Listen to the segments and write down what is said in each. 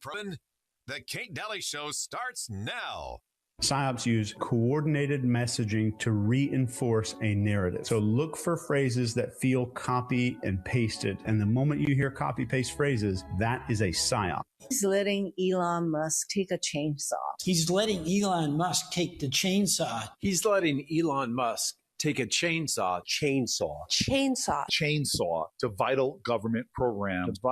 The Kate Dalley Show starts now. PSYOPs use coordinated messaging to reinforce a narrative. So look for phrases that feel copy and pasted. And the moment you hear copy paste phrases, that is a PSYOP. He's letting Elon Musk take a chainsaw. He's letting Elon Musk take the chainsaw. He's letting Elon Musk take a chainsaw to vital government programs. The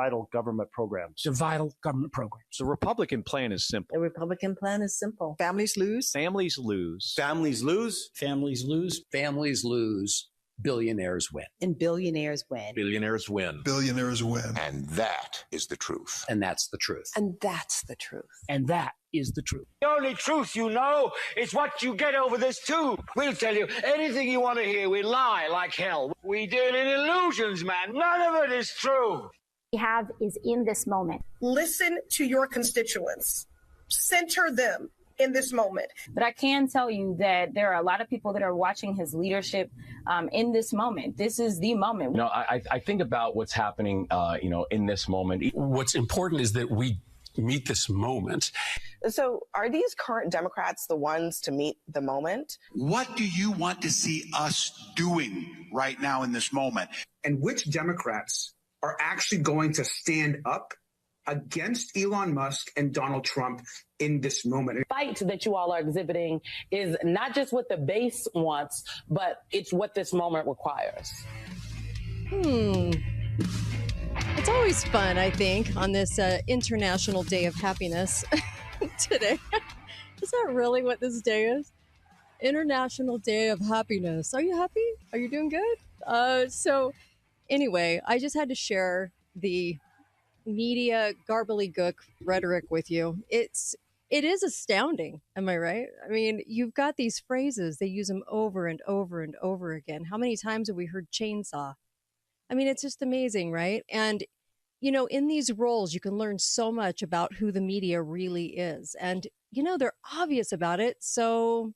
Republican plan is simple. The Republican plan is simple. Families lose. Families lose. Families lose. Families lose. Families lose. Billionaires win. And billionaires win. Billionaires win. Billionaires win. And that is the truth. And that's the truth. And that's the truth. And that is the truth. The only truth you know is what you get over this tube. We'll tell you anything you want to hear. We lie like hell. We deal in illusions, man. None of it is true. We have is in this moment. Listen to your constituents. Center them in this moment. But I can tell you that there are a lot of people that are watching his leadership in this moment. This is the moment. You know, I think about what's happening, in this moment. What's important is that we meet this moment. So are these current Democrats the ones to meet the moment? What do you want to see us doing right now in this moment? And which Democrats are actually going to stand up against Elon Musk and Donald Trump in this moment? The fight that you all are exhibiting is not just what the base wants, but it's what this moment requires. It's always fun, I think, on this International Day of Happiness today. Is that really what this day is? International Day of Happiness. Are you happy? Are you doing good? So anyway, I just had to share the media gobbledygook rhetoric with you. It is astounding. Am I right? I mean, you've got these phrases. They use them over and over and over again. How many times have we heard chainsaw? I mean, it's just amazing, right? And, in these roles, you can learn so much about who the media really is. And, they're obvious about it. So,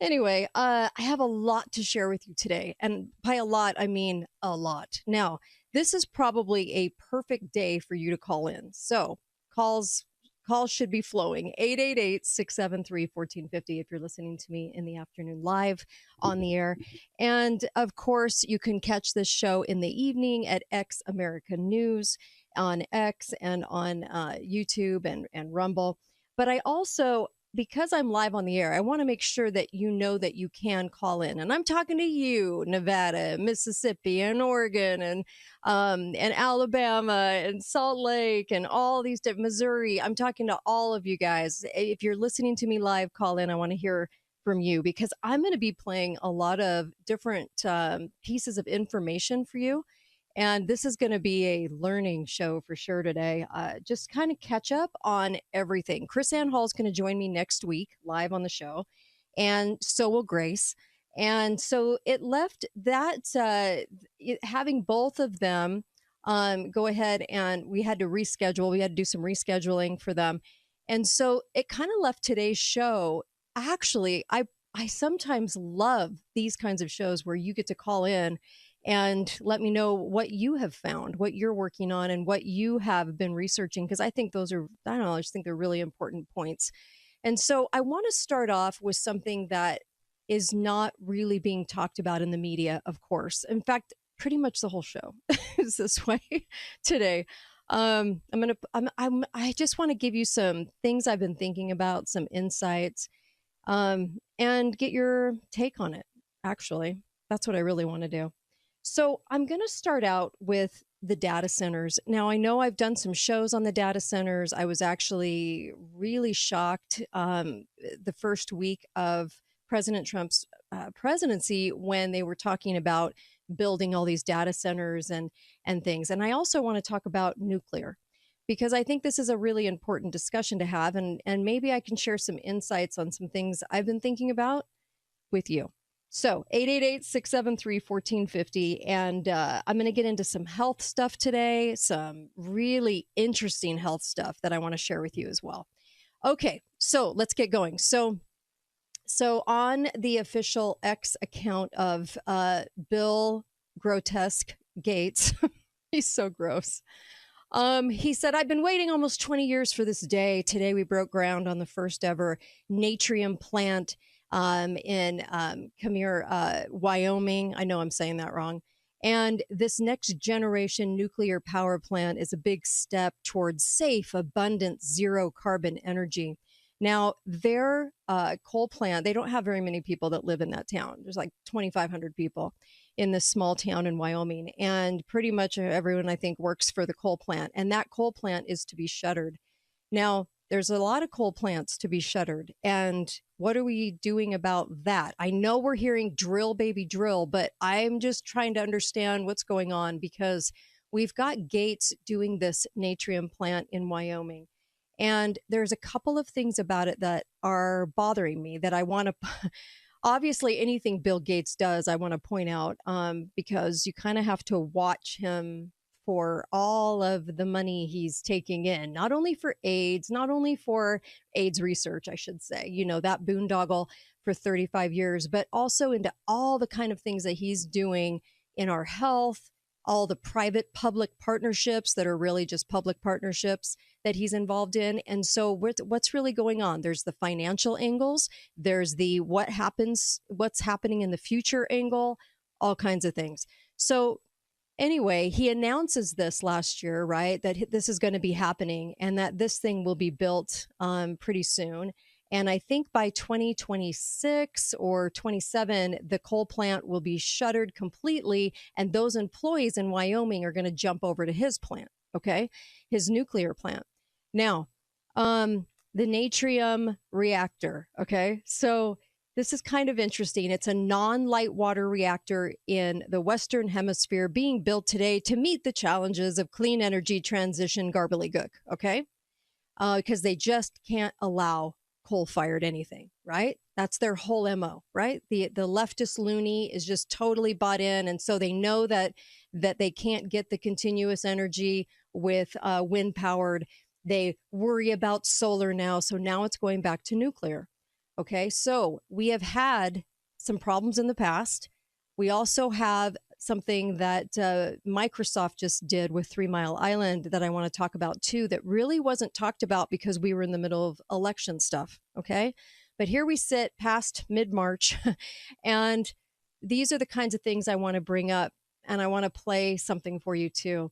Anyway, I have a lot to share with you today. And by a lot, I mean a lot. Now, this is probably a perfect day for you to call in. So calls should be flowing. 888-673-1450 if you're listening to me in the afternoon live on the air. And of course, you can catch this show in the evening at X American News on X and on YouTube and Rumble. But I also, because I'm live on the air, I want to make sure that you know that you can call in. And I'm talking to you, Nevada, Mississippi, and Oregon, and Alabama, and Salt Lake, and all these different Missouri. I'm talking to all of you guys. If you're listening to me live, call in. I want to hear from you because I'm going to be playing a lot of different pieces of information for you. And this is going to be a learning show for sure today. Just kind of catch up on everything. Chris Ann Hall is going to join me next week live on the show. And so will Grace. And so it left that having both of them go ahead, and we had to reschedule. We had to do some rescheduling for them. And so it kind of left today's show. Actually, I sometimes love these kinds of shows where you get to call in and let me know what you have found, what you're working on, and what you have been researching, because I think those are, I don't know, I just think they're really important points. And so I want to start off with something that is not really being talked about in the media, of course. In fact, pretty much the whole show is this way today. I just want to give you some things I've been thinking about, some insights, and get your take on it. Actually, that's what I really want to do. So I'm going to start out with the data centers. Now, I know I've done some shows on the data centers. I was actually really shocked the first week of President Trump's presidency when they were talking about building all these data centers and things. And I also want to talk about nuclear, because I think this is a really important discussion to have. And maybe I can share some insights on some things I've been thinking about with you. So 888-673-1450. And I'm going to get into some health stuff today, some really interesting health stuff that I want to share with you as well. Okay, so let's get going. So on the official X account of Bill Grotesque Gates, he's so gross. He said, I've been waiting almost 20 years for this day. Today we broke ground on the first ever natrium plant in Wyoming. I know I'm saying that wrong. And this next generation nuclear power plant is a big step towards safe, abundant, zero carbon energy. Now, their coal plant, they don't have very many people that live in that town. There's like 2,500 people in this small town in Wyoming. And pretty much everyone, I think, works for the coal plant. And that coal plant is to be shuttered. Now, there's a lot of coal plants to be shuttered. And what are we doing about that? I know we're hearing drill, baby, drill, but I'm just trying to understand what's going on because we've got Gates doing this natrium plant in Wyoming. And there's a couple of things about it that are bothering me that I want to, obviously anything Bill Gates does, I want to point out because you kind of have to watch him for all of the money he's taking in, not only for AIDS, not only for AIDS research, I should say, you know, that boondoggle for 35 years, but also into all the kind of things that he's doing in our health, all the private public partnerships that are really just public partnerships that he's involved in. And so what's really going on? There's the financial angles, there's the what's happening in the future angle, all kinds of things. So anyway, he announces this last year, right, that this is going to be happening and that this thing will be built pretty soon. And I think by 2026 or 27, the coal plant will be shuttered completely. And those employees in Wyoming are going to jump over to his plant, okay, his nuclear plant. Now, the natrium reactor, okay, so this is kind of interesting. It's a non-light water reactor in the Western Hemisphere being built today to meet the challenges of clean energy transition gobbledygook, okay? Because they just can't allow coal-fired anything, right? That's their whole MO, right? The leftist loony is just totally bought in, and so they know that they can't get the continuous energy with wind-powered. They worry about solar now, so now it's going back to nuclear. Okay, so we have had some problems in the past. We also have something that Microsoft just did with 3 Mile Island that I want to talk about too, that really wasn't talked about because we were in the middle of election stuff, okay? But here we sit past mid-March, and these are the kinds of things I want to bring up, and I want to play something for you too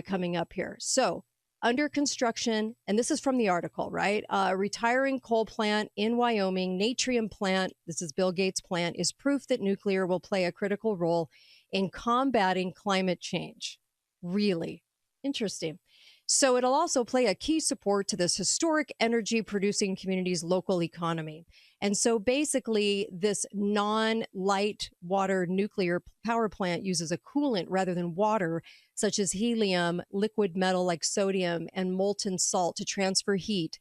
coming up here. So, under construction, and this is from the article, right? Retiring coal plant in Wyoming, natrium plant, this is Bill Gates' plant, is proof that nuclear will play a critical role in combating climate change. Really interesting. So it'll also play a key support to this historic energy producing community's local economy. And so basically this non-light water nuclear power plant uses a coolant rather than water, such as helium, liquid metal like sodium, and molten salt to transfer heat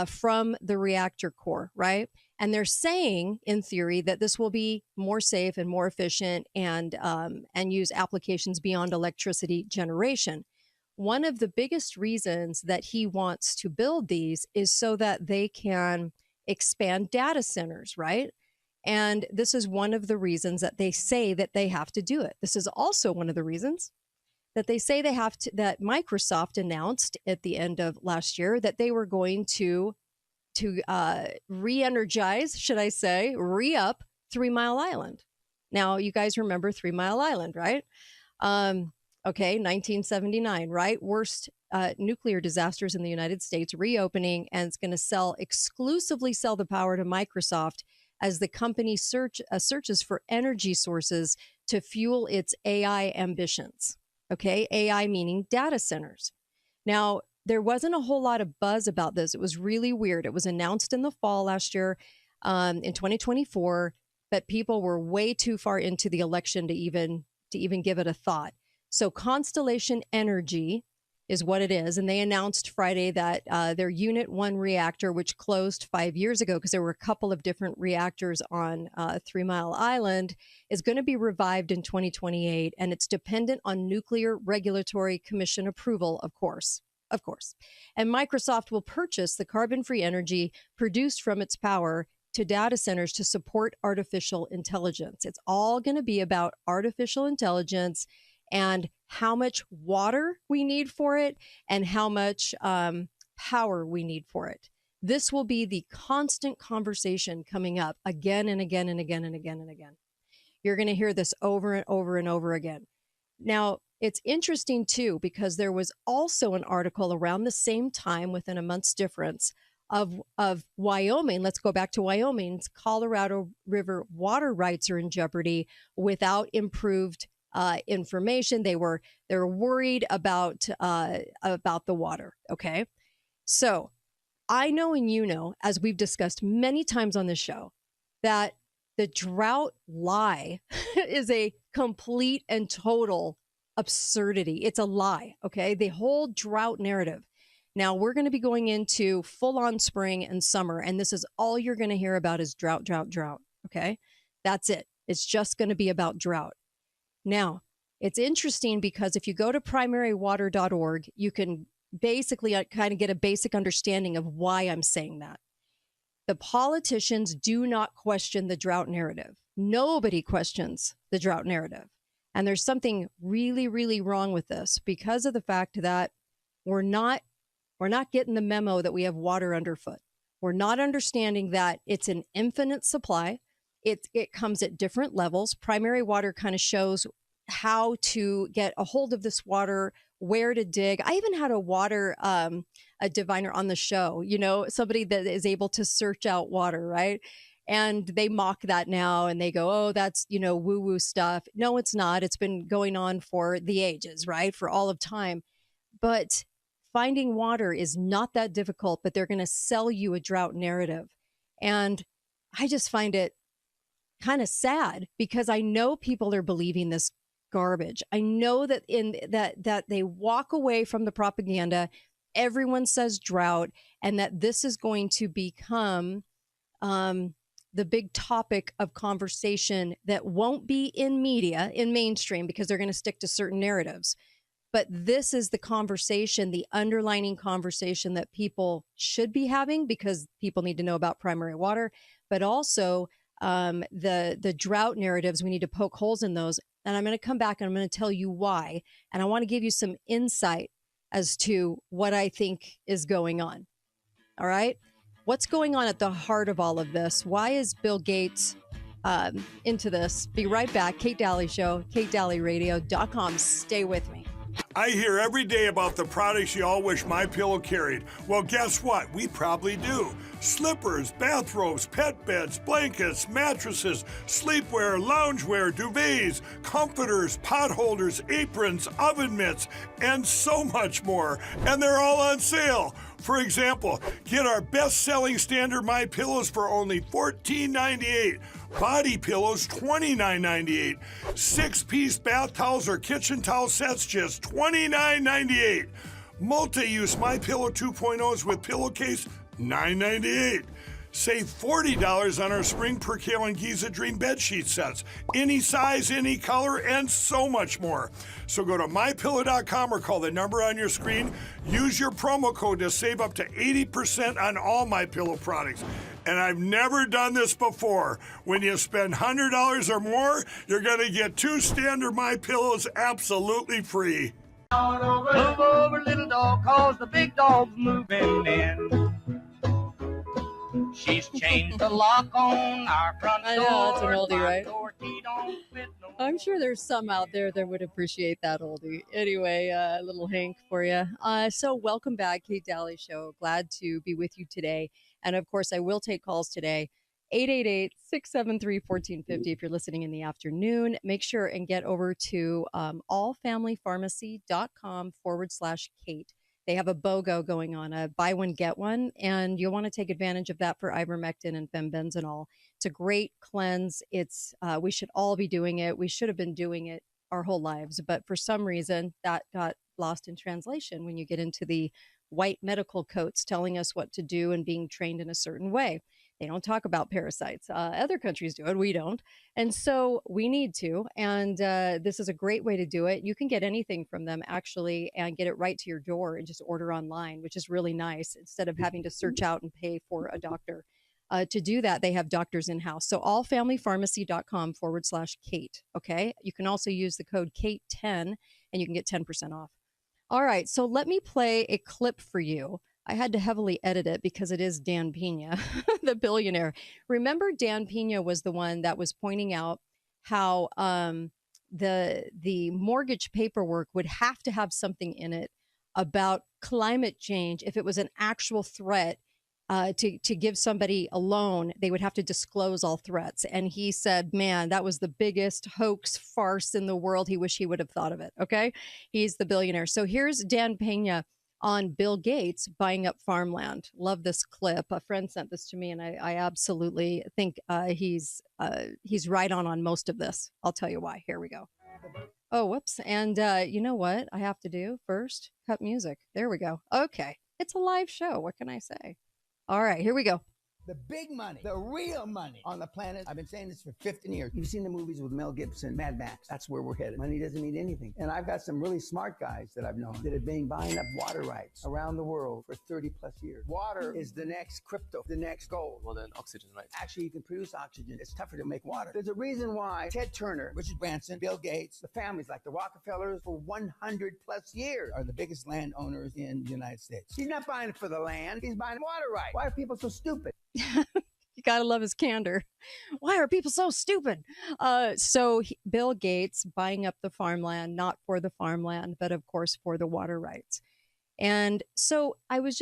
from the reactor core, right? And they're saying, in theory, that this will be more safe and more efficient and use applications beyond electricity generation. One of the biggest reasons that he wants to build these is so that they can expand data centers, right? And this is one of the reasons that they say that they have to do it. This is also one of the reasons that they say they have to, that Microsoft announced at the end of last year that they were going to re-energize, should I say, re-up 3 Mile Island. Now, you guys remember 3 Mile Island, right? Okay, 1979, right? Worst nuclear disasters in the United States, reopening, and it's going to exclusively sell the power to Microsoft as the company searches for energy sources to fuel its AI ambitions. Okay, AI meaning data centers. Now, there wasn't a whole lot of buzz about this. It was really weird. It was announced in the fall last year, in 2024, but people were way too far into the election to even give it a thought. So Constellation Energy is what it is. And they announced Friday that their Unit 1 reactor, which closed 5 years ago because there were a couple of different reactors on 3 Mile Island, is going to be revived in 2028. And it's dependent on Nuclear Regulatory Commission approval, of course. Of course. And Microsoft will purchase the carbon-free energy produced from its power to data centers to support artificial intelligence. It's all going to be about artificial intelligence and how much water we need for it and how much power we need for it. This will be the constant conversation coming up again and again and again and again and again. You're going to hear this over and over and over again. Now, it's interesting, too, because there was also an article around the same time, within a month's difference, of Wyoming. Let's go back to Wyoming's Colorado River water rights are in jeopardy without improved information. They were worried about the water. Okay, so I know, and you know, as we've discussed many times on this show, that the drought lie is a complete and total absurdity. It's a lie. Okay, the whole drought narrative. Now we're going to be going into full-on spring and summer, and this is all you're going to hear about is drought, drought, drought. Okay, that's it. It's just going to be about drought. Now, it's interesting because if you go to primarywater.org, you can basically kind of get a basic understanding of why I'm saying that. The politicians do not question the drought narrative. Nobody questions the drought narrative. And there's something really, really wrong with this because of the fact that we're not getting the memo that we have water underfoot. We're not understanding that it's an infinite supply. It comes at different levels. Primary water kind of shows how to get a hold of this water, where to dig. I even had a diviner on the show, you know, somebody that is able to search out water, right? And they mock that now and they go, oh, that's, you know, woo-woo stuff. No, it's not. It's been going on for the ages, right? For all of time. But finding water is not that difficult, but they're going to sell you a drought narrative. And I just find it kind of sad because I know people are believing this garbage. I know that that they walk away from the propaganda. Everyone says drought, and that this is going to become the big topic of conversation that won't be in media, in mainstream, because they're going to stick to certain narratives. But this is the conversation, the underlining conversation that people should be having because people need to know about primary water, but also the drought narratives. We need to poke holes in those. And I'm going to come back and I'm going to tell you why. And I want to give you some insight as to what I think is going on. All right. What's going on at the heart of all of this? Why is Bill Gates into this? Be right back. Kate Dalley Show, katedalleyradio.com. Stay with me. I hear every day about the products you all wish MyPillow carried. Well, guess what? We probably do. Slippers, bathrobes, pet beds, blankets, mattresses, sleepwear, loungewear, duvets, comforters, pot holders, aprons, oven mitts, and so much more. And they're all on sale. For example, get our best-selling standard MyPillows for only $14.98. Body pillows, $29.98. 6-piece bath towels or kitchen towel sets, just $29.98. Multi-use MyPillow 2.0s with pillowcase, $9.98. Save $40 on our Spring Percale and Giza Dream bedsheet sets. Any size, any color, and so much more. So go to MyPillow.com or call the number on your screen. Use your promo code to save up to 80% on all MyPillow products. And I've never done this before. When you spend $100 or more, you're going to get 2 standard MyPillows absolutely free. Move over, little dog, cause the big dog's moving in. She's changed the lock on our front door. I know, it's an oldie, right? No I'm sure there's some out there that would appreciate that oldie. Anyway, a little Hank for you. So welcome back, Kate Dalley Show. Glad to be with you today. And of course, I will take calls today. 888-673-1450 if you're listening in the afternoon. Make sure and get over to allfamilypharmacy.com/Kate. They have a BOGO going on, a buy one, get one, and you'll want to take advantage of that for ivermectin and fenbendazole. It's a great cleanse. It's we should all be doing it. We should have been doing it our whole lives, but for some reason that got lost in translation when you get into the white medical coats telling us what to do and being trained in a certain way. They don't talk about parasites. Other countries do it. We don't. And so we need to. And this is a great way to do it. You can get anything from them, actually, and get it right to your door and just order online, which is really nice instead of having to search out and pay for a doctor. to do that, they have doctors in-house. So allfamilypharmacy.com/Kate. Okay. You can also use the code Kate10 and you can get 10% off. All right. So let me play a clip for you. I had to heavily edit it because it is Dan Pena, the billionaire. Remember, Dan Pena was the one that was pointing out how the mortgage paperwork would have to have something in it about climate change. If it was an actual threat to give somebody a loan, they would have to disclose all threats. And he said, man, that was the biggest hoax farce in the world. He wished he would have thought of it. Okay. He's the billionaire. So here's Dan Pena on Bill Gates buying up farmland. Love this clip. A friend sent this to me, and I absolutely think he's right on most of this. I'll tell you why. Here we go. Oh, whoops. And you know what I have to do first? Cut music. There we go. Okay. It's a live show. What can I say? All right, here we go. The big money, the real money on the planet. I've been saying this for 15 years. You've seen the movies with Mel Gibson, Mad Max. That's where we're headed. Money doesn't mean anything. And I've got some really smart guys that I've known that have been buying up water rights around the world for 30 plus years. Water is the next crypto, the next gold. Well, then oxygen, right? Actually, you can produce oxygen. It's tougher to make water. There's a reason why Ted Turner, Richard Branson, Bill Gates, the families like the Rockefellers for 100 plus years are the biggest landowners in the United States. He's not buying it for the land. He's buying water rights. Why are people so stupid? You gotta love his candor. Why are people so stupid? Bill Gates buying up the farmland, not for the farmland, but of course for the water rights. And so I was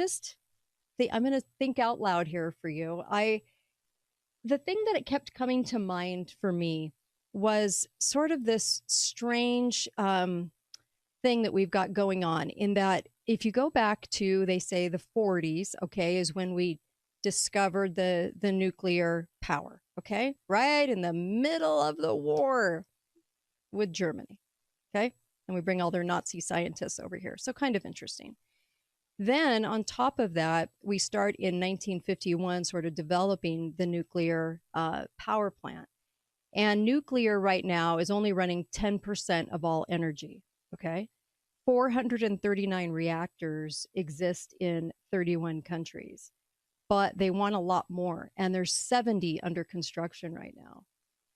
I'm going to think out loud here for you. The thing that it kept coming to mind for me was sort of this strange thing that we've got going on, in that if you go back to, they say, the 40s, okay, is when we discovered the nuclear power, okay, right in the middle of the war with Germany, okay, and we bring all their Nazi scientists over here. So kind of interesting. Then on top of that, we start in 1951 sort of developing the nuclear power plant. And nuclear right now is only running 10% of all energy, okay? 439 reactors exist in 31 countries. But they want a lot more. And there's 70 under construction right now.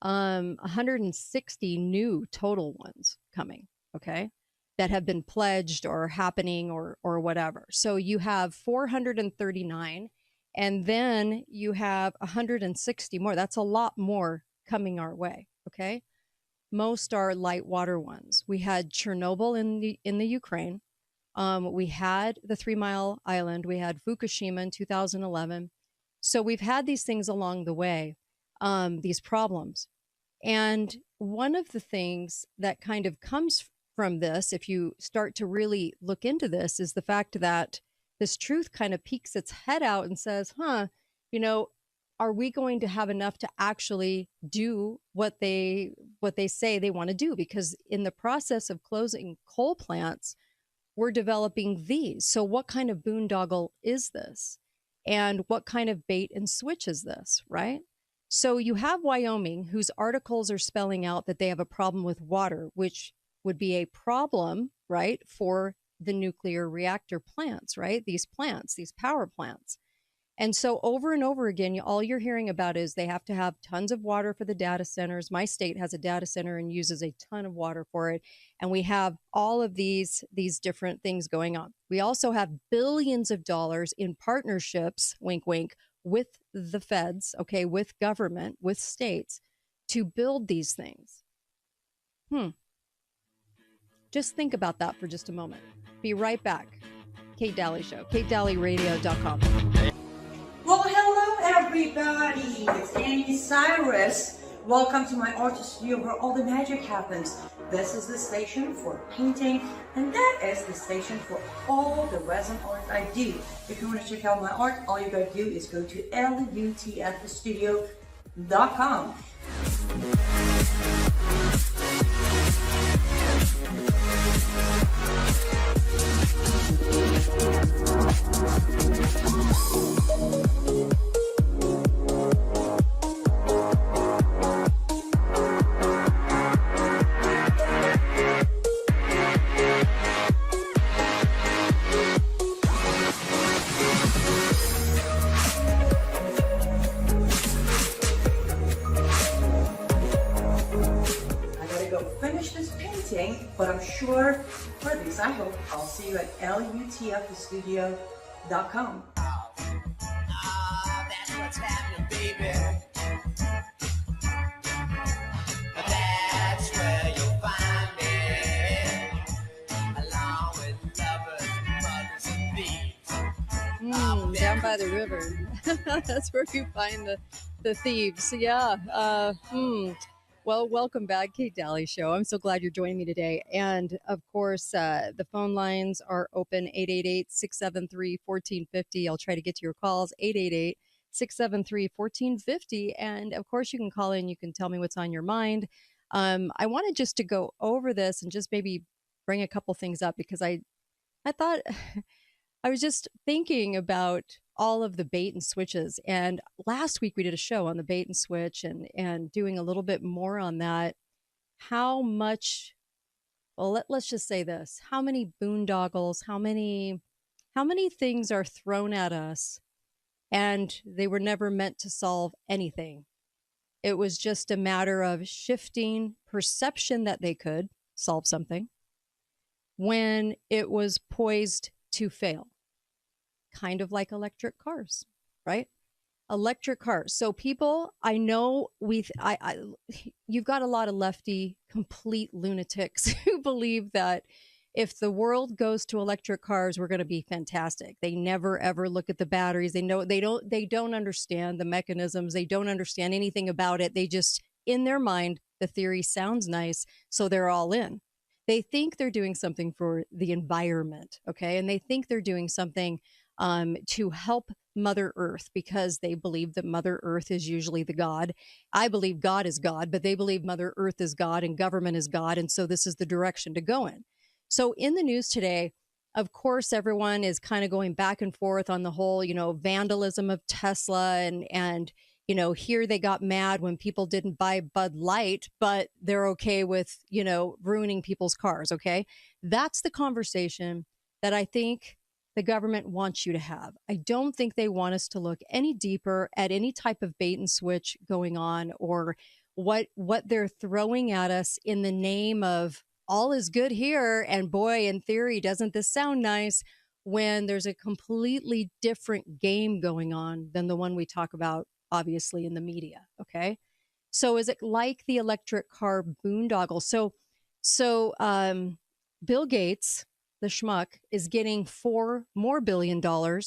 160 new total ones coming, okay, that have been pledged or happening or whatever. So you have 439, and then you have 160 more. That's a lot more coming our way, okay? Most are light water ones. We had Chernobyl in the Ukraine. We had the 3 Mile Island. We had Fukushima in 2011. So we've had these things along the way, these problems. And one of the things that kind of comes from this, if you start to really look into this, is the fact that this truth kind of peeks its head out and says, are we going to have enough to actually do what they say they want to do? Because in the process of closing coal plants, we're developing these. So what kind of boondoggle is this? And what kind of bait and switch is this, right? So you have Wyoming, whose articles are spelling out that they have a problem with water, which would be a problem, right, for the nuclear reactor plants, right? These plants, these power plants. And so over and over again, all you're hearing about is they have to have tons of water for the data centers. My state has a data center and uses a ton of water for it. And we have all of these different things going on. We also have billions of dollars in partnerships, wink, wink, with the feds, okay, with government, with states, to build these things. Just think about that for just a moment. Be right back. Kate Dalley Show, KateDalleyRadio.com. Well, hello everybody, it's Annie Cyrus. Welcome to my art studio where all the magic happens. This is the station for painting, and that is the station for all the resin art I do. If you want to check out my art, all you gotta do is go to lutfstudio.com. sure, or at least I hope, I'll see you at lutfthestudio.com. That's what's happening, baby. That's where you'll find me, along with lovers, brothers, and thieves. Down by the river. That's where you find the thieves. Yeah. Well, welcome back, Kate Dalley Show. I'm so glad you're joining me today. And of course, the phone lines are open 888-673-1450. I'll try to get to your calls 888-673-1450. And of course, you can call in. You can tell me what's on your mind. I wanted just to go over this and just maybe bring a couple things up because I thought I was just thinking about all of the bait and switches. And last week we did a show on the bait and switch and doing a little bit more on that. How much, well, let's just say this, how many boondoggles, how many things are thrown at us and they were never meant to solve anything. It was just a matter of shifting perception that they could solve something when it was poised to fail. Kind of like electric cars, right? Electric cars. So people, I know you've got a lot of lefty, complete lunatics who believe that if the world goes to electric cars, we're going to be fantastic. They never ever look at the batteries. They don't understand the mechanisms. They don't understand anything about it. They just, in their mind, the theory sounds nice, so they're all in. They think they're doing something for the environment, okay? And they think they're doing something to help Mother Earth because they believe that Mother Earth is usually the God. I believe God is God, but they believe Mother Earth is God and government is God. And so this is the direction to go in. So in the news today, of course, everyone is kind of going back and forth on the whole, vandalism of Tesla and here they got mad when people didn't buy Bud Light, but they're okay with, ruining people's cars. Okay. That's the conversation that I think the government wants you to have. I don't think they want us to look any deeper at any type of bait and switch going on or what they're throwing at us in the name of all is good here. And boy, in theory, doesn't this sound nice when there's a completely different game going on than the one we talk about, obviously, in the media. Okay. So is it like the electric car boondoggle? So Bill Gates, the schmuck, is getting $4 more billion to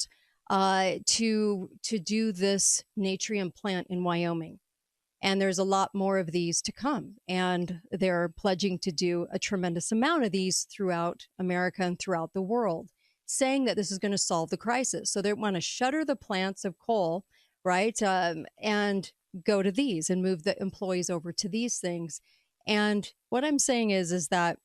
do this Natrium plant in Wyoming. And there's a lot more of these to come. And they're pledging to do a tremendous amount of these throughout America and throughout the world, saying that this is going to solve the crisis. So they want to shutter the plants of coal, right? And go to these and move the employees over to these things. And what I'm saying is that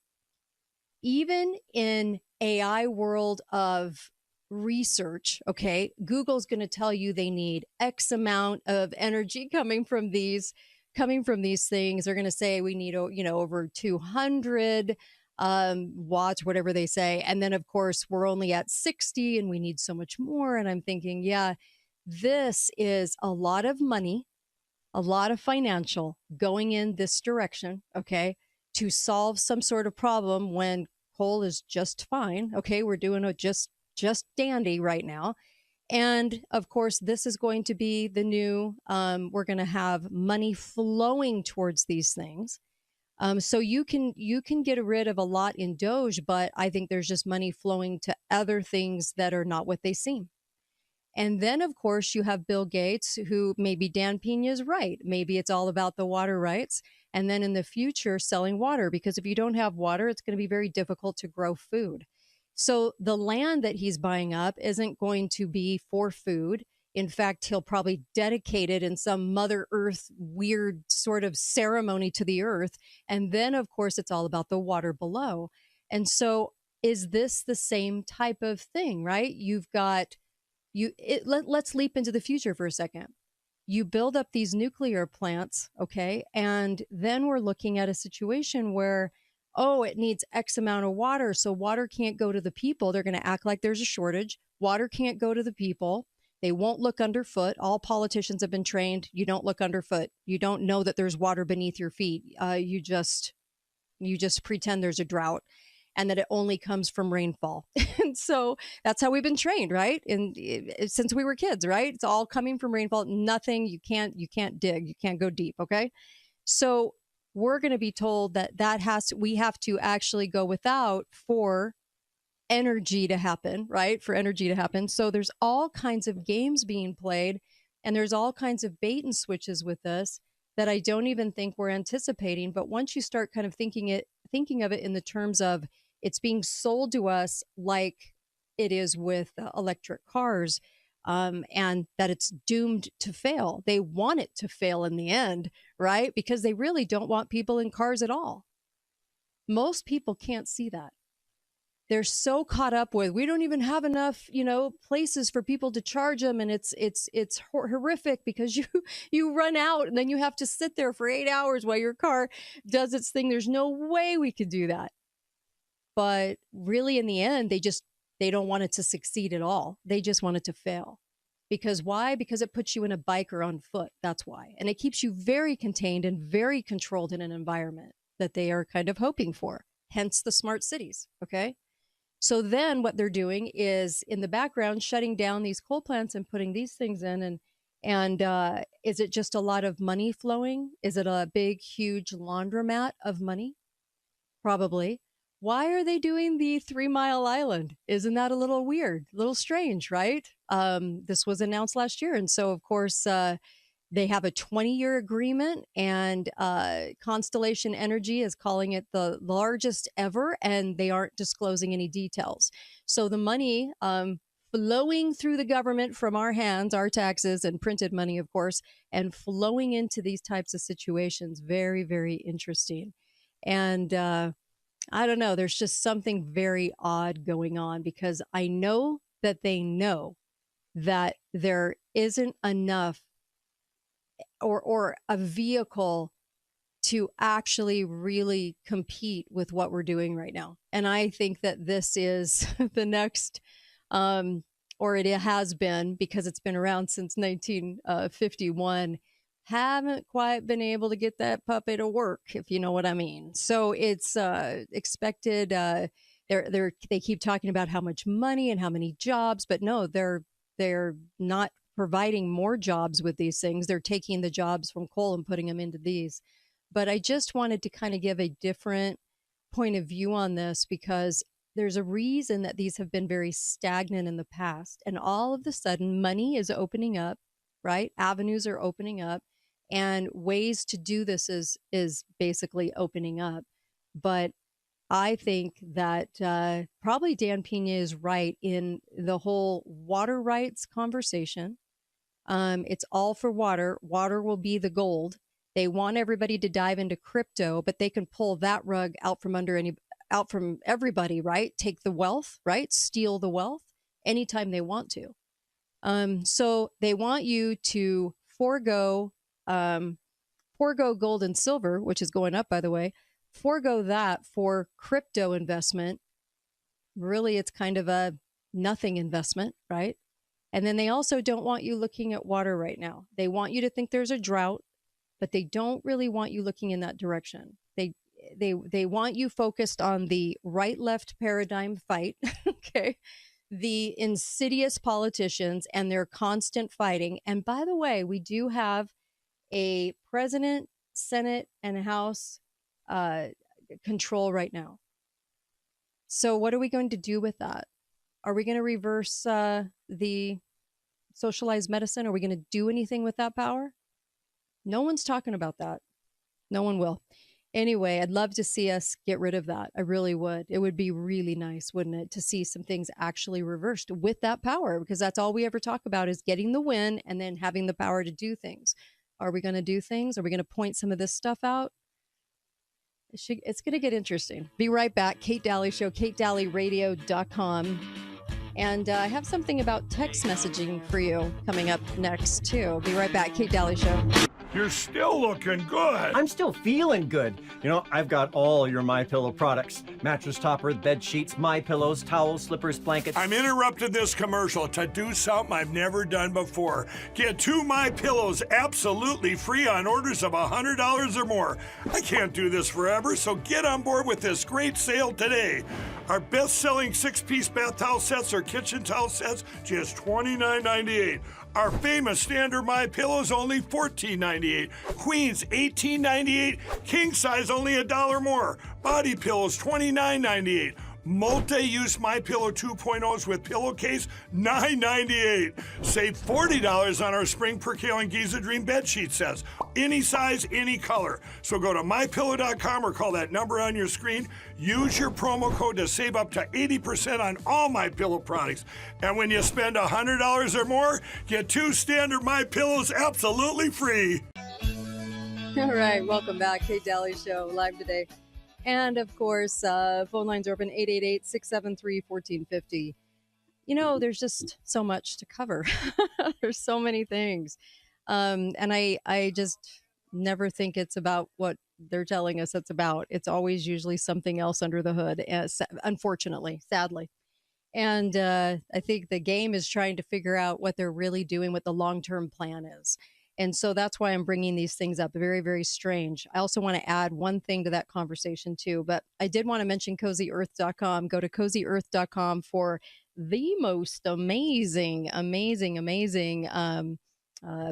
even in AI world of research, okay, Google's going to tell you they need X amount of energy coming from these things. They're going to say we need, over 200 watts, whatever they say. And then, of course, we're only at 60 and we need so much more. And I'm thinking, yeah, this is a lot of money, a lot of financial going in this direction, okay, to solve some sort of problem when coal is just fine. Okay, we're doing it just dandy right now. And of course, this is going to be the new, we're going to have money flowing towards these things. So you can get rid of a lot in Doge, but I think there's just money flowing to other things that are not what they seem. And then, of course, you have Bill Gates, who maybe Dan Pena's right. Maybe it's all about the water rights. And then in the future, selling water, because if you don't have water, it's going to be very difficult to grow food. So the land that he's buying up isn't going to be for food. In fact, he'll probably dedicate it in some Mother Earth weird sort of ceremony to the earth. And then, of course, it's all about the water below. And so is this the same type of thing, right? You've got let's leap into the future for a second. You build up these nuclear plants, okay? And then we're looking at a situation where, it needs X amount of water, so water can't go to the people. They're going to act like there's a shortage. Water can't go to the people. They won't look underfoot. All politicians have been trained. You don't look underfoot. You don't know that there's water beneath your feet. You just pretend there's a drought. and that it only comes from rainfall. And so that's how we've been trained, right? And since we were kids, right? It's all coming from rainfall. Nothing, you can't dig, you can't go deep, okay? So we're going to be told that we have to actually go without for energy to happen, right? For energy to happen. So there's all kinds of games being played, and there's all kinds of bait and switches with this that I don't even think we're anticipating. But once you start kind of thinking of it in the terms of it's being sold to us like it is with electric cars, and that it's doomed to fail. They want it to fail in the end, right? Because they really don't want people in cars at all. Most people can't see that. They're so caught up with, we don't even have enough, places for people to charge them. And it's horrific because you run out and then you have to sit there for 8 hours while your car does its thing. There's no way we could do that. But really in the end, they don't want it to succeed at all. They just want it to fail. Because why? Because it puts you in a bike or on foot. That's why. And it keeps you very contained and very controlled in an environment that they are kind of hoping for. Hence the smart cities. Okay. So then what they're doing is in the background, shutting down these coal plants and putting these things in. And is it just a lot of money flowing? Is it a big, huge laundromat of money? Probably. Why are they doing the 3 Mile Island? Isn't that a little weird, a little strange, right? This was announced last year. And so, of course, they have a 20-year agreement, and Constellation Energy is calling it the largest ever, and they aren't disclosing any details. So the money flowing through the government from our hands, our taxes and printed money, of course, and flowing into these types of situations. Very, very interesting. And I don't know, there's just something very odd going on, because I know that they know that there isn't enough or a vehicle to actually really compete with what we're doing right now. And I think that this is the next, or it has been, because it's been around since 1951, haven't quite been able to get that puppy to work, if you know what I mean. So it's expected. They keep talking about how much money and how many jobs, but no, they're not providing more jobs with these things. They're taking the jobs from coal and putting them into these. But I just wanted to kind of give a different point of view on this, because there's a reason that these have been very stagnant in the past. And all of a sudden, money is opening up, right? Avenues are opening up, and ways to do this is basically opening up. But I think that probably Dan Pena is right in the whole water rights conversation. It's all for water. Water will be the gold. They want everybody to dive into crypto, but they can pull that rug out from everybody, right? Take the wealth, right? Steal the wealth anytime they want to. So they want you to forego gold and silver, which is going up, by the way. Forego that for crypto investment. Really, it's kind of a nothing investment, right? And then they also don't want you looking at water right now. They want you to think there's a drought, but they don't really want you looking in that direction. They want you focused on the right-left paradigm fight, okay? The insidious politicians and their constant fighting. And by the way, we do have a president, Senate, and House control right now. So what are we going to do with that? Are we going to reverse the socialized medicine? Are we going to do anything with that power? No one's talking about that. No one will. Anyway, I'd love to see us get rid of that. I really would. It would be really nice, wouldn't it, to see some things actually reversed with that power, because that's all we ever talk about is getting the win and then having the power to do things. Are we going to do things? Are we going to point some of this stuff out? It's going to get interesting. Be right back. Kate Dalley Show, KateDalleyRadio.com. And I have something about text messaging for you coming up next, too. Be right back. Kate Dalley Show. You're still looking good. I'm still feeling good. You know, I've got all your MyPillow products. Mattress topper, bed sheets, MyPillows, towels, slippers, blankets. I'm interrupting this commercial to do something I've never done before. Get 2 MyPillows absolutely free on orders of $100 or more. I can't do this forever, so get on board with this great sale today. Our best-selling 6-piece bath towel sets or kitchen towel sets, just $29.98. Our famous standard MyPillows only $14.98. Queens $18.98. King size only $1 more. Body pillows $29.98. Multi-use MyPillow 2.0s with pillowcase $9.98. Save $40 on our Spring Percale and Giza Dream bed sheet sets. Any size, any color. So go to MyPillow.com or call that number on your screen. Use your promo code to save up to 80% on all MyPillow products. And when you spend $100 or more, get 2 standard MyPillows absolutely free. All right, welcome back. Kate Dalley Show, live today. And of course, phone lines are open 888-673-1450. You know, there's just so much to cover. There's so many things. And I just never think it's about what they're telling us it's about. It's always usually something else under the hood, unfortunately, sadly. And I think the game is trying to figure out what they're really doing, what the long-term plan is. And so that's why I'm bringing these things up. Very, very strange. I also want to add one thing to that conversation too, but I did want to mention CozyEarth.com. Go to CozyEarth.com for the most amazing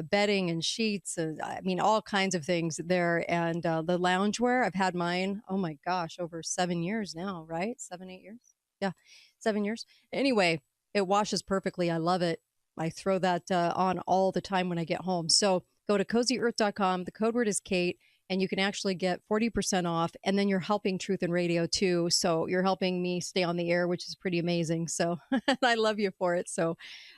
bedding and sheets. I mean, all kinds of things there. And the loungewear, I've had mine, oh my gosh, over 7 years now, right? 7, 8 years? Yeah, 7 years. Anyway, it washes perfectly. I love it. I throw that on all the time when I get home. So go to CozyEarth.com. The code word is Kate, and you can actually get 40% off. And then you're helping Truth in Radio too. So you're helping me stay on the air, which is pretty amazing. So I love you for it. So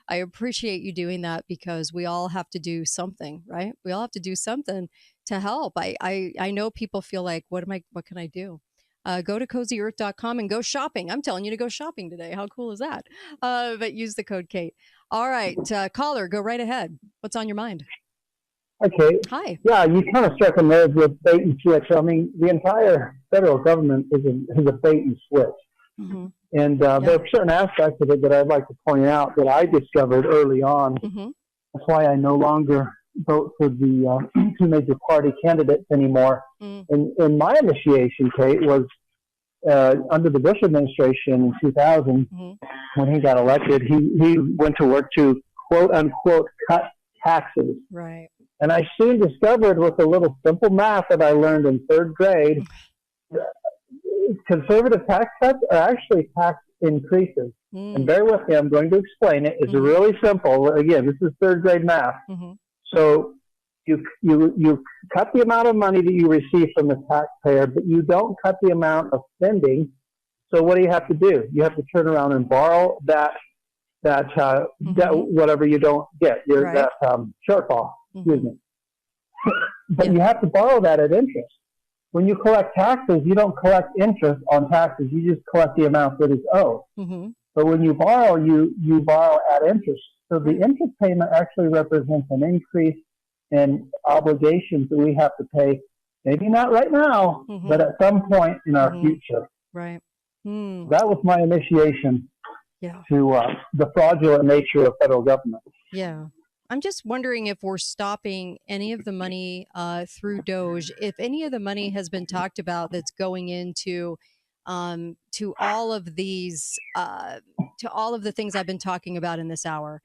I appreciate you doing that because we all have to do something, right? We all have to do something to help. I know people feel like, what can I do? Go to CozyEarth.com and go shopping. I'm telling you to go shopping today. How cool is that? But use the code Kate. All right, caller, go right ahead. What's on your mind? Okay. Hi. Yeah, you kind of struck a nerve with bait and switch. I mean, the entire federal government is a bait and switch. Mm-hmm. And there are certain aspects of it that I'd like to point out that I discovered early on. Mm-hmm. That's why I no longer vote for the 2 major party candidates anymore. And my initiation, Kate, was under the Bush administration in 2000, when he got elected, he went to work to quote unquote cut taxes. Right. And I soon discovered with a little simple math that I learned in 3rd grade, conservative tax cuts are actually tax increases. And bear with me, I'm going to explain it. It's really simple. Again, this is 3rd grade math. So you cut the amount of money that you receive from the taxpayer, but you don't cut the amount of spending. So what do you have to do? You have to turn around and borrow that whatever you don't get, that shortfall. Excuse me. But you have to borrow that at interest. When you collect taxes, you don't collect interest on taxes. You just collect the amount that is owed. But when you borrow, you borrow at interest. So the interest payment actually represents an increase in obligations that we have to pay, maybe not right now, but at some point in our future. Right. That was my initiation to the fraudulent nature of federal government. Yeah. I'm just wondering if we're stopping any of the money through Doge, if any of the money has been talked about that's going into to all of these, to all of the things I've been talking about in this hour,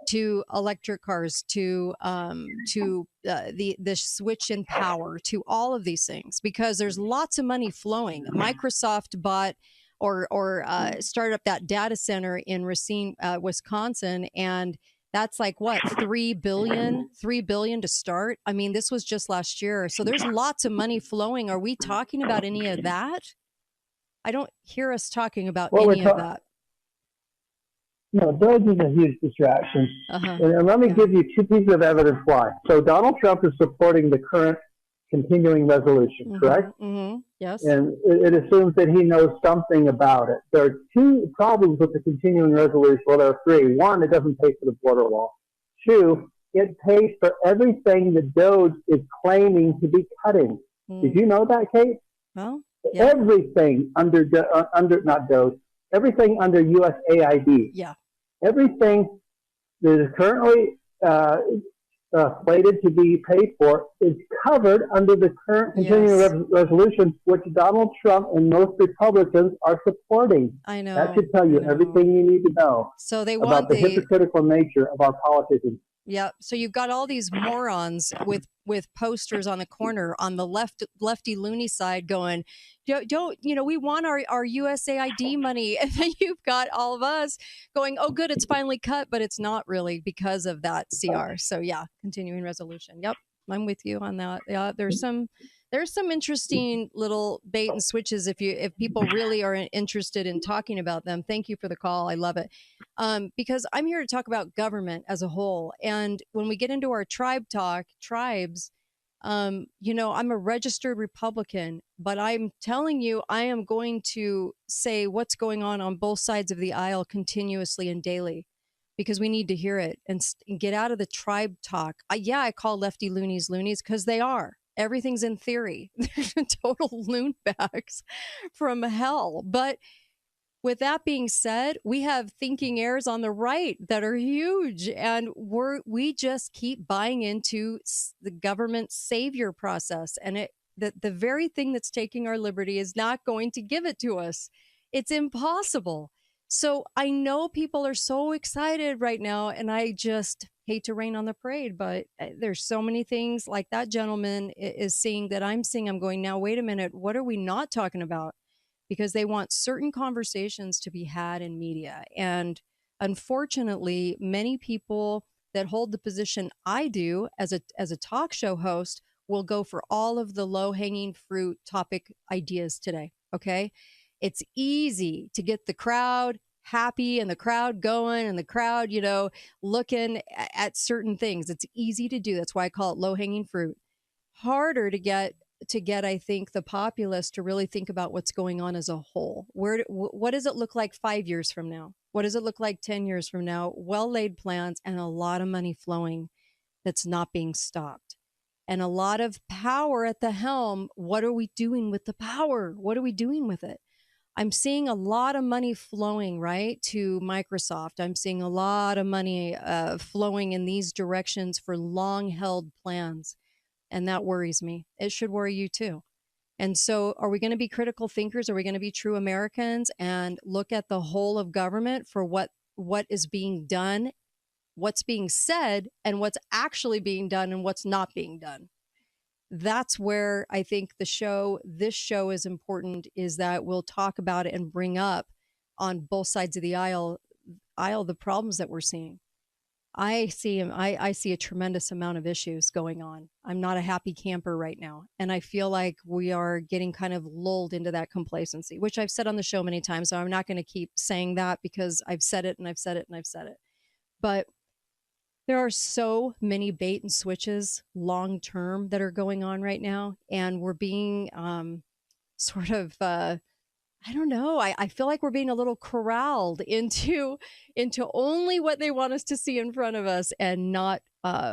to electric cars, to the switch in power, to all of these things, because there's lots of money flowing. Microsoft bought or started up that data center in Racine, Wisconsin, and that's like what, $3 billion to start. I mean, this was just last year. So there's lots of money flowing. Are we talking about any of that? I don't hear us talking about any of that. No, Doge is a huge distraction. And let me give you 2 pieces of evidence why. So Donald Trump is supporting the current continuing resolution, correct? Yes. And it assumes that he knows something about it. There are 2 problems with the continuing resolution. Well, there are 3. 1, it doesn't pay for the border wall. 2, it pays for everything the Doge is claiming to be cutting. Did you know that, Kate? Well, everything under not Doge, everything under USAID. Yeah. Everything that is currently slated to be paid for is covered under the current continuing resolution, which Donald Trump and most Republicans are supporting. I know. That should tell you everything you need to know So they about want the hypocritical nature of our politicians. Yeah. So you've got all these morons with posters on the corner on the lefty loony side going, don't we want our USAID money, and then you've got all of us going, oh good, it's finally cut, but it's not really because of that CR. So yeah, continuing resolution. Yep, I'm with you on that. Yeah, there's some interesting little bait and switches if people really are interested in talking about them. Thank you for the call. I love it. Because I'm here to talk about government as a whole. And when we get into our tribes, I'm a registered Republican, but I'm telling you, I am going to say what's going on both sides of the aisle continuously and daily, because we need to hear it and get out of the tribe talk. I call lefty loonies because they are. Everything's in theory. They're total loon bags from hell. But with that being said, we have thinking heirs on the right that are huge, and we just keep buying into the government savior process, and the very thing that's taking our liberty is not going to give it to us. It's impossible. So I know people are so excited right now, and I just hate to rain on the parade, but there's so many things like that gentleman is seeing that I'm seeing. I'm going, now, wait a minute, what are we not talking about? Because they want certain conversations to be had in media. And unfortunately, many people that hold the position I do as a talk show host will go for all of the low-hanging fruit topic ideas today, okay? It's easy to get the crowd happy and the crowd going and the crowd, looking at certain things. It's easy to do. That's why I call it low-hanging fruit. Harder to get, I think, the populace to really think about what's going on as a whole. What does it look like 5 years from now? What does it look like 10 years from now? Well-laid plans and a lot of money flowing that's not being stopped. And a lot of power at the helm. What are we doing with the power? What are we doing with it? I'm seeing a lot of money flowing, right, to Microsoft. I'm seeing a lot of money flowing in these directions for long-held plans. And that worries me. It should worry you too. And so are we going to be critical thinkers? Are we going to be true Americans and look at the whole of government for what is being done, what's being said, and what's actually being done and what's not being done? That's where I think this show is important, is that we'll talk about it and bring up on both sides of the aisle the problems that we're seeing. I see a tremendous amount of issues going on. I'm not a happy camper right now. And I feel like we are getting kind of lulled into that complacency, which I've said on the show many times. So I'm not going to keep saying that because I've said it and I've said it and I've said it. But there are so many bait and switches long term that are going on right now. And we're being I don't know. I feel like we're being a little corralled into only what they want us to see in front of us and not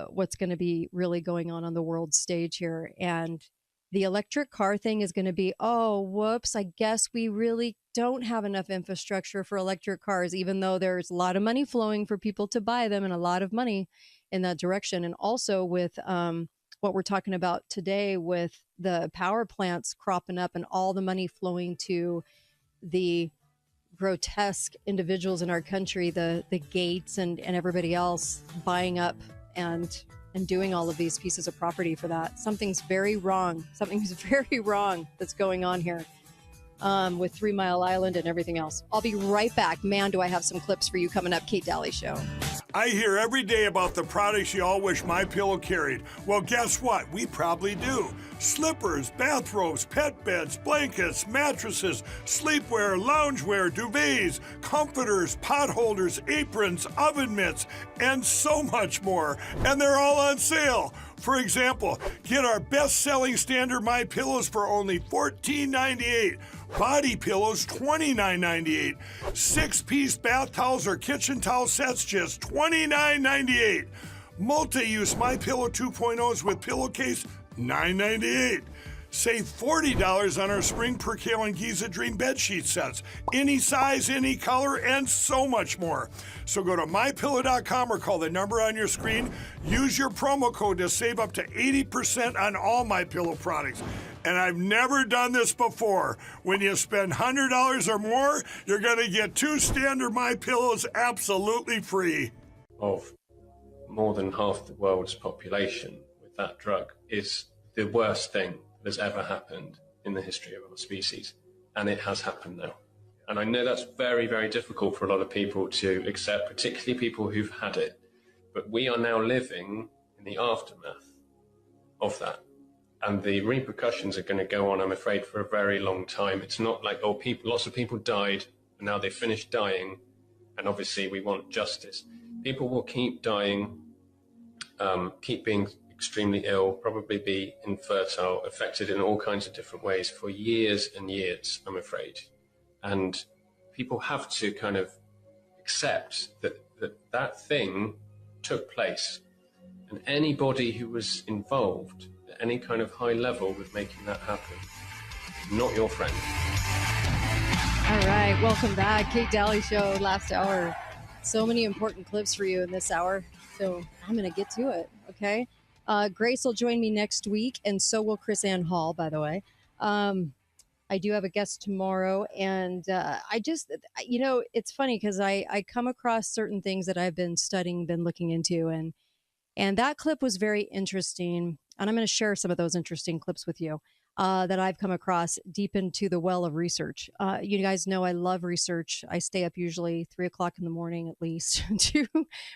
what's going to be really going on the world stage here. And the electric car thing is going to be, oh, whoops, I guess we really don't have enough infrastructure for electric cars, even though there's a lot of money flowing for people to buy them and a lot of money in that direction. And also with what we're talking about today with the power plants cropping up and all the money flowing to the grotesque individuals in our country, the Gates and everybody else buying up and doing all of these pieces of property for that. Something's very wrong. Something's very wrong that's going on here with 3 Mile Island and everything else. I'll be right back. Man, do I have some clips for you coming up. Kate Dalley Show. I hear every day about the products you all wish MyPillow carried. Well, guess what? We probably do. Slippers, bathrobes, pet beds, blankets, mattresses, sleepwear, loungewear, duvets, comforters, pot holders, aprons, oven mitts, and so much more. And they're all on sale. For example, get our best-selling standard MyPillows for only $14.98. Body pillows, $29.98. 6-piece bath towels or kitchen towel sets, just $29.98. Multi-use MyPillow 2.0s with pillowcase, $9.98. Save $40 on our Spring Percale and Giza Dream bedsheet sets. Any size, any color, and so much more. So go to MyPillow.com or call the number on your screen. Use your promo code to save up to 80% on all MyPillow products. And I've never done this before. When you spend $100 or more, you're going to get 2 standard MyPillows absolutely free. Of more than half the world's population with that drug is the worst thing that's ever happened in the history of our species. And it has happened now. And I know that's very, very difficult for a lot of people to accept, particularly people who've had it. But we are now living in the aftermath of that. And the repercussions are going to go on, I'm afraid, for a very long time. It's not like, oh, lots of people died, and now they finished dying, and obviously we want justice. People will keep dying, keep being extremely ill, probably be infertile, affected in all kinds of different ways for years and years, I'm afraid. And people have to kind of accept that thing took place. And anybody who was involved at any kind of high level with making that happen, not your friend. All right, welcome back. Kate Dalley Show, last hour. So many important clips for you in this hour. So I'm going to get to it, okay? Grace will join me next week, and so will Chris Ann Hall, by the way. I do have a guest tomorrow, and I just, it's funny because I come across certain things that I've been studying, been looking into, and that clip was very interesting, and I'm going to share some of those interesting clips with you that I've come across deep into the well of research. You guys know I love research. I stay up usually 3 o'clock in the morning at least to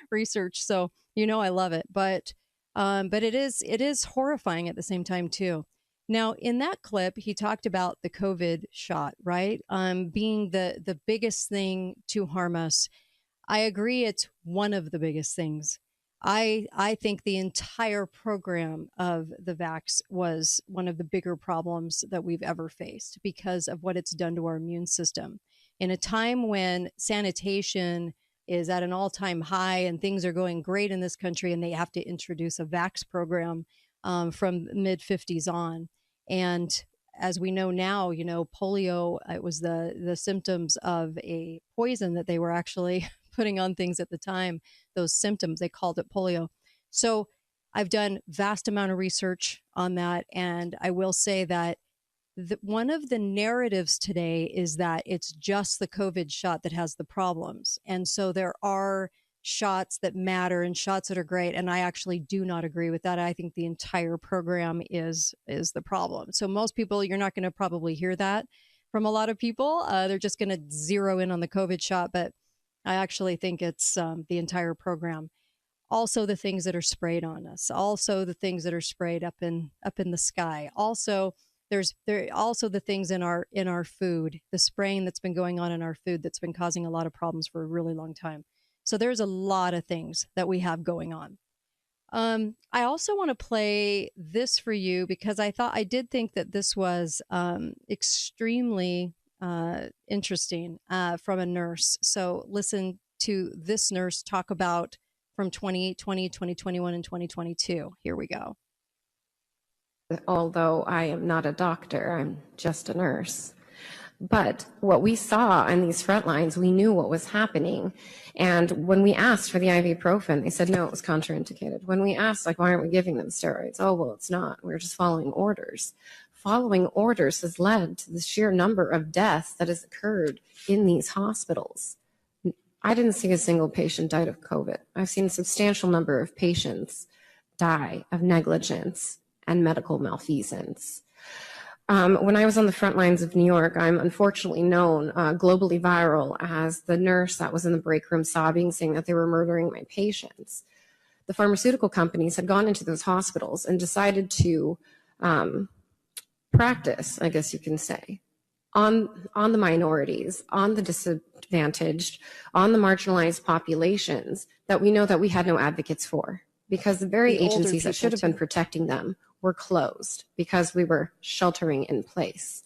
research, so I love it. But it is horrifying at the same time too. Now, in that clip, he talked about the COVID shot, right? Being the biggest thing to harm us. I agree, it's one of the biggest things. I think the entire program of the vax was one of the bigger problems that we've ever faced because of what it's done to our immune system. In a time when sanitation is at an all-time high and things are going great in this country, and they have to introduce a vax program from mid-50s on. And as we know now, polio, it was the symptoms of a poison that they were actually putting on things at the time. Those symptoms, they called it polio. So I've done vast amount of research on that. And I will say that one of the narratives today is that it's just the COVID shot that has the problems. And so there are shots that matter and shots that are great. And I actually do not agree with that. I think the entire program is the problem. So most people, you're not going to probably hear that from a lot of people. They're just going to zero in on the COVID shot. But I actually think it's the entire program. Also the things that are sprayed on us. Also the things that are sprayed up in the sky. Also, there also the things in our food, the spraying that's been going on in our food that's been causing a lot of problems for a really long time. So there's a lot of things that we have going on. I also want to play this for you because I did think that this was extremely interesting from a nurse. So listen to this nurse talk about from 2020, 2021, and 2022. Here we go. Although I am not a doctor, I'm just a nurse. But what we saw on these front lines, we knew what was happening. And when we asked for the ibuprofen, they said, no, it was contraindicated. When we asked, why aren't we giving them steroids? Oh, well, it's not. We're just following orders. Following orders has led to the sheer number of deaths that has occurred in these hospitals. I didn't see a single patient died of COVID. I've seen a substantial number of patients die of negligence and medical malfeasance. When I was on the front lines of New York, I'm unfortunately known globally viral as the nurse that was in the break room sobbing, saying that they were murdering my patients. The pharmaceutical companies had gone into those hospitals and decided to practice, I guess you can say, on the minorities, on the disadvantaged, on the marginalized populations that we know that we had no advocates for, because the very agencies that should have been protecting them were closed because we were sheltering in place.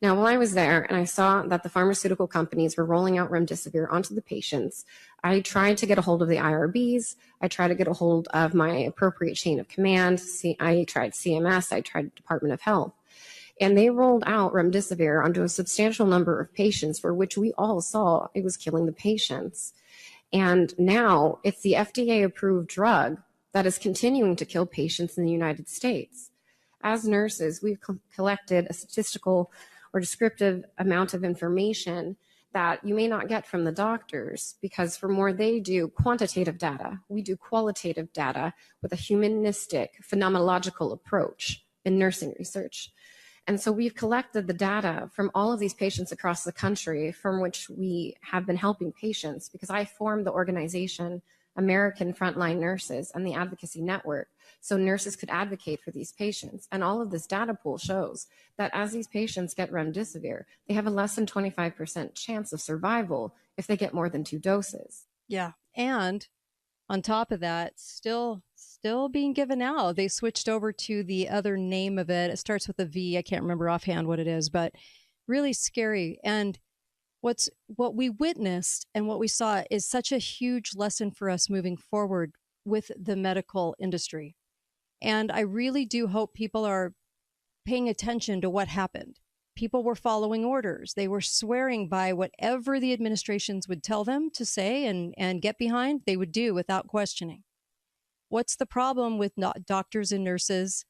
Now, while I was there and I saw that the pharmaceutical companies were rolling out remdesivir onto the patients, I tried to get a hold of the IRBs. I tried to get a hold of my appropriate chain of command. I tried CMS. I tried Department of Health. And they rolled out remdesivir onto a substantial number of patients for which we all saw it was killing the patients. And now it's the FDA-approved drug that is continuing to kill patients in the United States. As nurses, we've collected a statistical or descriptive amount of information that you may not get from the doctors, because for more they do quantitative data, we do qualitative data with a humanistic, phenomenological approach in nursing research. And so we've collected the data from all of these patients across the country from which we have been helping patients, because I formed the organization American Frontline Nurses and the Advocacy Network, so nurses could advocate for these patients. And all of this data pool shows that as these patients get remdesivir, they have a less than 25% chance of survival if they get more than 2 doses. Yeah. And on top of that, still being given out. They switched over to the other name of it. It starts with a V. I can't remember offhand what it is, but really scary. And what we witnessed and what we saw is such a huge lesson for us moving forward with the medical industry. And I really do hope people are paying attention to what happened. People were following orders. They were swearing by whatever the administrations would tell them to say and get behind, they would do without questioning. What's the problem with doctors and nurses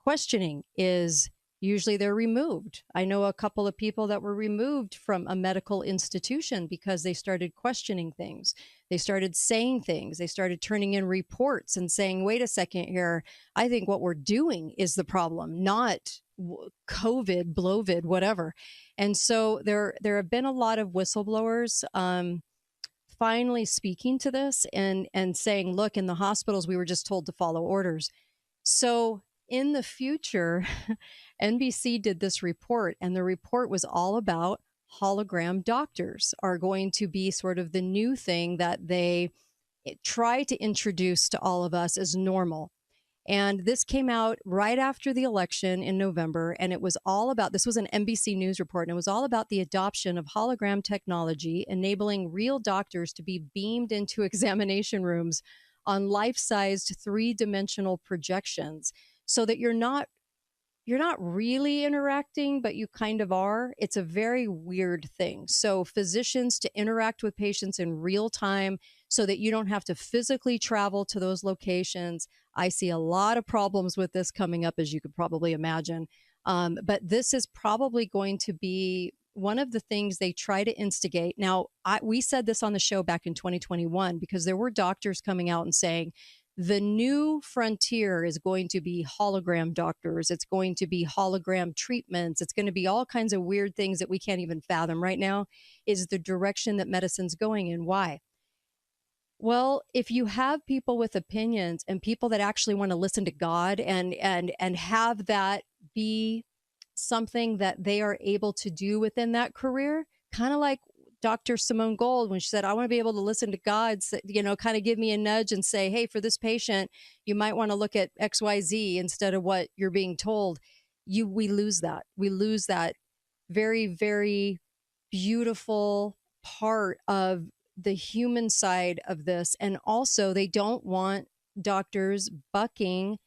questioning is usually they're removed. I know a couple of people that were removed from a medical institution because they started questioning things. They started saying things. They started turning in reports and saying, wait a second here, I think what we're doing is the problem, not COVID, blovid, whatever. And so there have been a lot of whistleblowers finally speaking to this and saying, look, in the hospitals, we were just told to follow orders. So in the future, NBC did this report, and the report was all about hologram doctors are going to be sort of the new thing that they try to introduce to all of us as normal. And this came out right after the election in November, and it was all about, this was an NBC News report, and it was all about the adoption of hologram technology, enabling real doctors to be beamed into examination rooms on life-sized 3-dimensional projections, so that you're not really interacting, but you kind of are. It's a very weird thing. So physicians to interact with patients in real time so that you don't have to physically travel to those locations. I see a lot of problems with this coming up, as you could probably imagine. But this is probably going to be one of the things they try to instigate. Now, we said this on the show back in 2021 because there were doctors coming out and saying, the new frontier is going to be hologram doctors. It's going to be hologram treatments. It's going to be all kinds of weird things that we can't even fathom right now, is the direction that medicine's going in. Why? Well, if you have people with opinions and people that actually want to listen to God and have that be something that they are able to do within that career, kind of like Dr. Simone Gold, when she said, I want to be able to listen to God, kind of give me a nudge and say, hey, for this patient, you might want to look at XYZ instead of what you're being told. We lose that. We lose that very, very beautiful part of the human side of this. And also, they don't want doctors bucking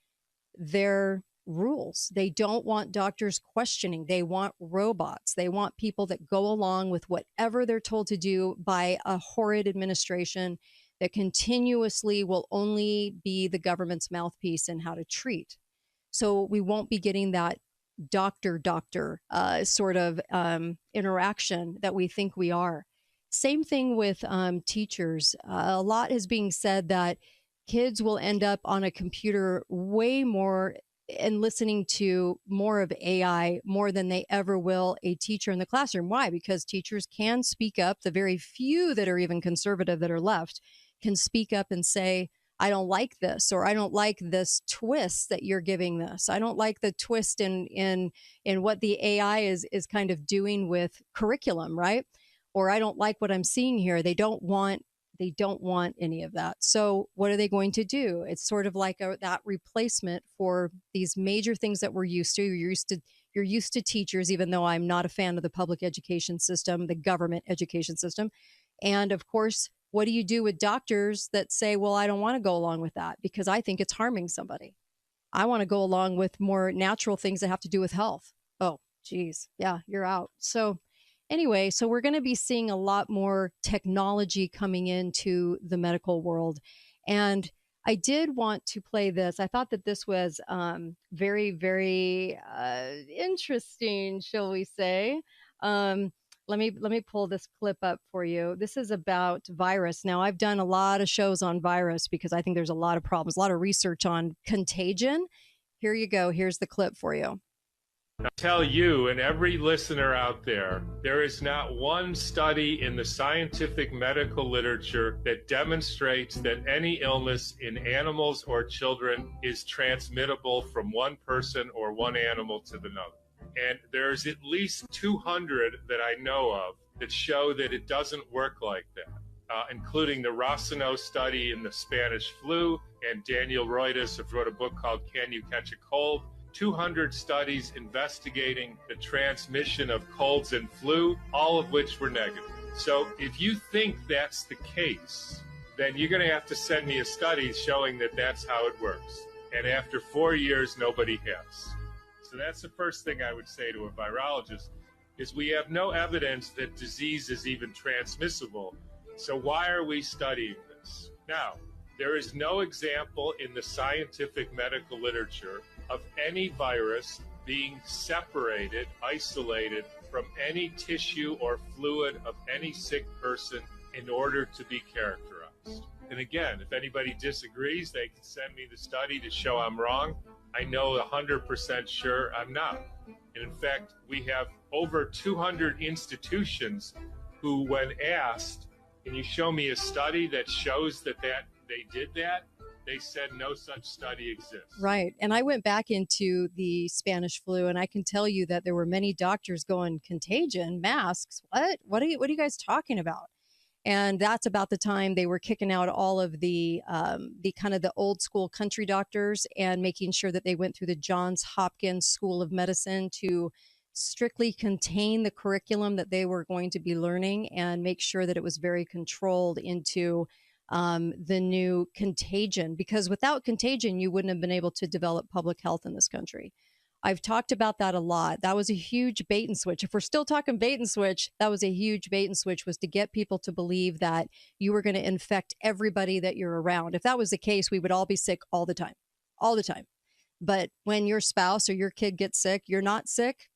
their rules. They don't want doctors questioning. They want robots. They want people that go along with whatever they're told to do by a horrid administration that continuously will only be the government's mouthpiece in how to treat. So we won't be getting that doctor sort of interaction that we think we are. Same thing with teachers. A lot is being said that kids will end up on a computer way more and listening to more of AI more than they ever will a teacher in the classroom. Why? Because teachers can speak up. The very few that are even conservative that are left can speak up and say, I don't like this, or I don't like this twist that you're giving this. I don't like the twist in what the AI is kind of doing with curriculum, right? Or I don't like what I'm seeing here. They don't want They don't want any of that. So what are they going to do? It's sort of like that replacement for these major things that we're used to. You're used to teachers, even though I'm not a fan of the public education system, the government education system. And of course, what do you do with doctors that say, well, I don't want to go along with that because I think it's harming somebody. I want to go along with more natural things that have to do with health. Oh, geez. Yeah, you're out. So anyway, so we're going to be seeing a lot more technology coming into the medical world. And I did want to play this. I thought that this was very, very interesting, shall we say. Let me pull this clip up for you. This is about virus. Now, I've done a lot of shows on virus because I think there's a lot of problems, a lot of research on contagion. Here you go. Here's the clip for you. I tell you and every listener out there, there is not one study in the scientific medical literature that demonstrates that any illness in animals or children is transmittable from one person or one animal to another. And there's at least 200 that I know of that show that it doesn't work like that, including the Rossino study in the Spanish flu, and Daniel Reuters wrote a book called Can You Catch a Cold? 200 studies investigating the transmission of colds and flu, all of which were negative. So if you think that's the case, then you're going to have to send me a study showing that that's how it works. And after 4 years, nobody has. So that's the first thing I would say to a virologist, is we have no evidence that disease is even transmissible. So why are we studying this? Now, there is no example in the scientific medical literature of any virus being separated, isolated from any tissue or fluid of any sick person in order to be characterized. And again, if anybody disagrees, they can send me the study to show I'm wrong. I know 100% sure I'm not. And in fact, we have over 200 institutions who, when asked, can you show me a study that shows that they did that? They said no such study exists. Right. And I went back into the Spanish flu, and I can tell you that there were many doctors going, contagion, masks. What are you guys talking about? And that's about the time they were kicking out all of the kind of the old school country doctors and making sure that they went through the Johns Hopkins School of Medicine to strictly contain the curriculum that they were going to be learning and make sure that it was very controlled into the new contagion. Because without contagion, you wouldn't have been able to develop public health in this country. I've talked about that a lot. That was a huge bait and switch. If we're still talking bait and switch, that was a huge bait and switch, was to get people to believe that you were going to infect everybody that you're around. If that was the case, we would all be sick all the time, all the time. But when your spouse or your kid gets sick, you're not sick.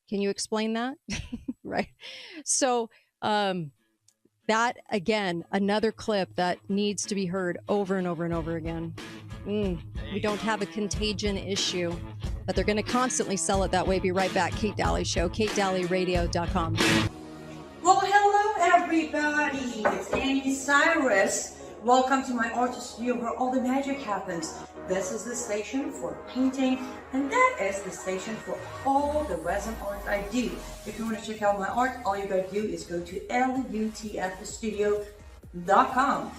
Can you explain that? Right. So that, again, another clip that needs to be heard over and over and over again. We don't have a contagion issue, but they're going to constantly sell it that way. Be right back. Kate Dalley Show, KateDalleyRadio.com. Well, hello, everybody. It's Annie Cyrus. Welcome to my artist studio where all the magic happens. This is the station for painting, and that is the station for all the resin art I do. If you want to check out my art, all you gotta do is go to lutfstudio.com.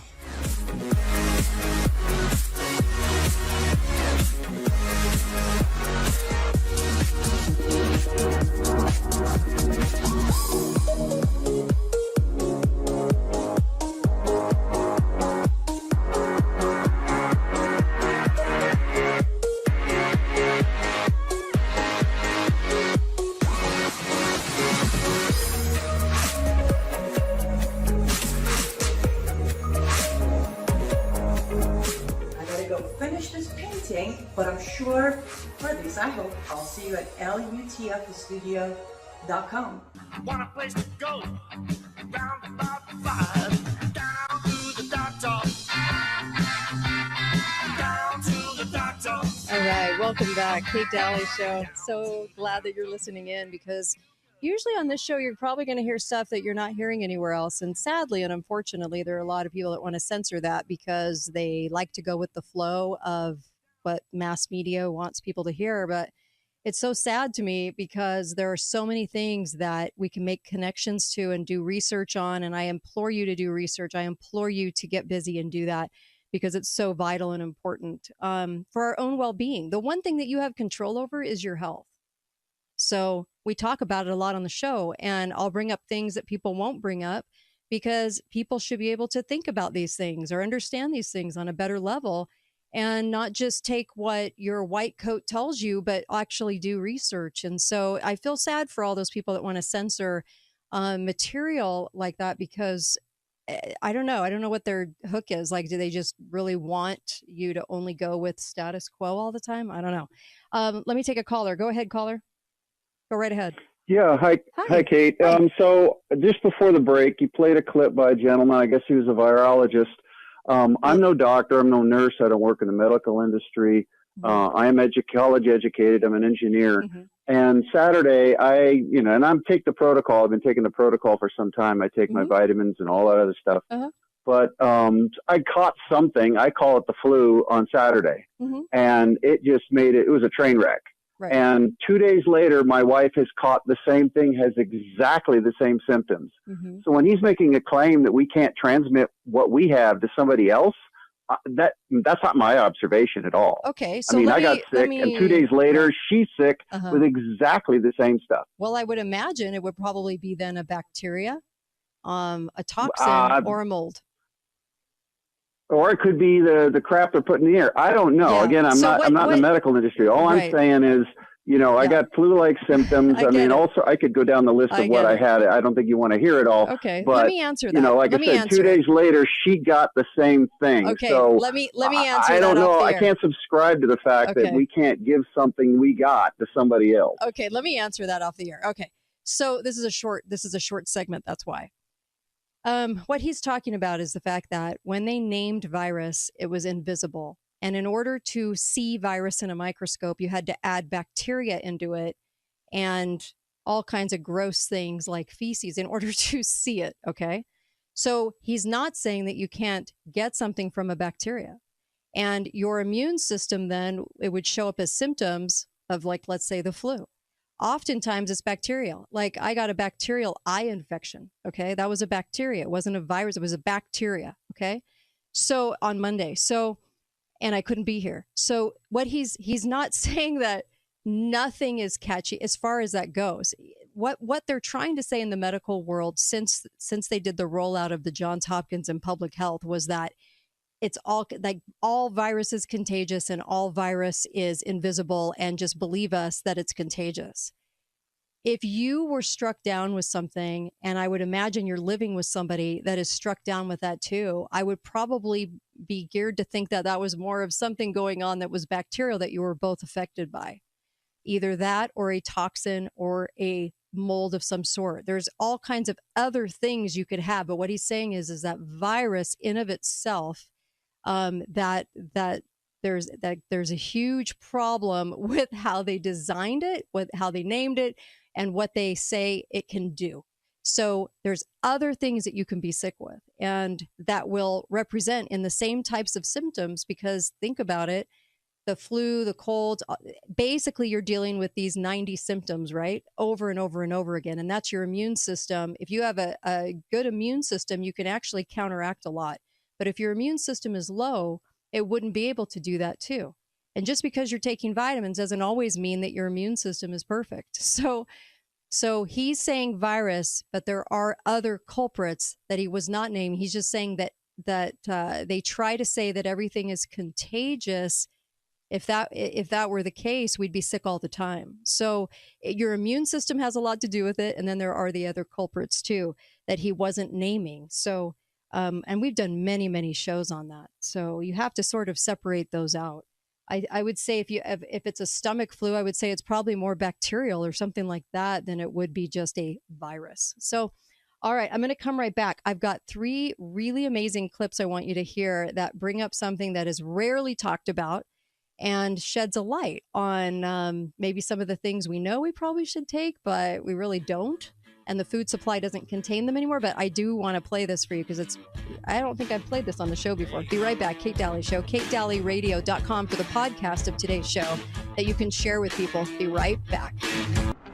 But I'm sure, for at least I hope, I'll see you at lutfstudio.com. I want a place to go, round about 5, down to the doctor, down to the doctor. All right, welcome back, Kate Dalley Show. So glad that you're listening in, because usually on this show, you're probably going to hear stuff that you're not hearing anywhere else. And sadly and unfortunately, there are a lot of people that want to censor that because they like to go with the flow of what mass media wants people to hear. But it's so sad to me because there are so many things that we can make connections to and do research on. And I implore you to do research. I implore you to get busy and do that because it's so vital and important for our own well-being. The one thing that you have control over is your health. So we talk about it a lot on the show, and I'll bring up things that people won't bring up because people should be able to think about these things or understand these things on a better level and not just take what your white coat tells you, but actually do research. And so I feel sad for all those people that want to censor material like that because I don't know. I don't know what their hook is. Like, do they just really want you to only go with status quo all the time? I don't know. Let me take a caller. Go ahead, caller. Go right ahead. Yeah, hi, Kate. So just before the break, you played a clip by a gentleman. I guess he was a virologist. I'm no doctor. I'm no nurse. I don't work in the medical industry. I am college educated. I'm an engineer. And Saturday, and I'm take the protocol. I've been taking the protocol for some time. I take my vitamins and all that other stuff. But I caught something. I call it the flu on Saturday, and it just it was a train wreck. Right. And 2 days later, my wife has caught the same thing, has exactly the same symptoms. So when he's making a claim that we can't transmit what we have to somebody else, that's not my observation at all. Okay. So I got sick, and 2 days later, she's sick with exactly the same stuff. Well, I would imagine it would probably be then a bacteria, a toxin, or a mold. Or it could be the crap they're putting in the air. I don't know. Yeah. Again, I'm not in the medical industry. All I'm saying is, I got flu-like symptoms. Also, I could go down the list of what I had. I don't think you want to hear it all. Okay. But, let me answer that. Like I said, 2 days later, she got the same thing. Okay. So let me answer I don't that know. off the I air. can't subscribe to the fact that we can't give something we got to somebody else. Okay. Let me answer that off the air. Okay. So this is a short segment. That's why. What he's talking about is the fact that when they named virus, it was invisible. And in order to see virus in a microscope, you had to add bacteria into it and all kinds of gross things like feces in order to see it. Okay. So he's not saying that you can't get something from a bacteria. And your immune system, then it would show up as symptoms of, like, let's say the flu. Oftentimes it's bacterial. Like I got a bacterial eye infection. Okay. That was a bacteria. It wasn't a virus. It was a bacteria. Okay. So on Monday. And I couldn't be here. So what he's not saying that nothing is catchy as far as that goes. What they're trying to say in the medical world since they did the rollout of the Johns Hopkins and public health was that it's all virus is contagious and all virus is invisible, and just believe us that it's contagious. If you were struck down with something, and I would imagine you're living with somebody that is struck down with that too, I would probably be geared to think that that was more of something going on that was bacterial that you were both affected by. Either that or a toxin or a mold of some sort. There's all kinds of other things you could have, but what he's saying is that virus in of itself, that there's a huge problem with how they designed it, with how they named it, and what they say it can do. So there's other things that you can be sick with, and that will represent in the same types of symptoms, because think about it, the flu, the cold, basically you're dealing with these 90 symptoms, right? Over and over and over again. And that's your immune system. If you have a good immune system, you can actually counteract a lot. But if your immune system is low, it wouldn't be able to do that too. And just because you're taking vitamins doesn't always mean that your immune system is perfect. So he's saying virus, but there are other culprits that he was not naming. He's just saying that they try to say that everything is contagious. If that were the case, we'd be sick all the time. So your immune system has a lot to do with it. And then there are the other culprits too that he wasn't naming. So, and we've done many, many shows on that. So you have to sort of separate those out. I would say if it's a stomach flu, I would say it's probably more bacterial or something like that than it would be just a virus. So, all right, I'm going to come right back. I've got 3 really amazing clips I want you to hear that bring up something that is rarely talked about and sheds a light on maybe some of the things we know we probably should take, but we really don't. and the food supply doesn't contain them anymore. But I do want to play this for you because I don't think I've played this on the show before. Be right back. Kate Dalley Show, KateDalleyRadio.com for the podcast of today's show that you can share with people. Be right back.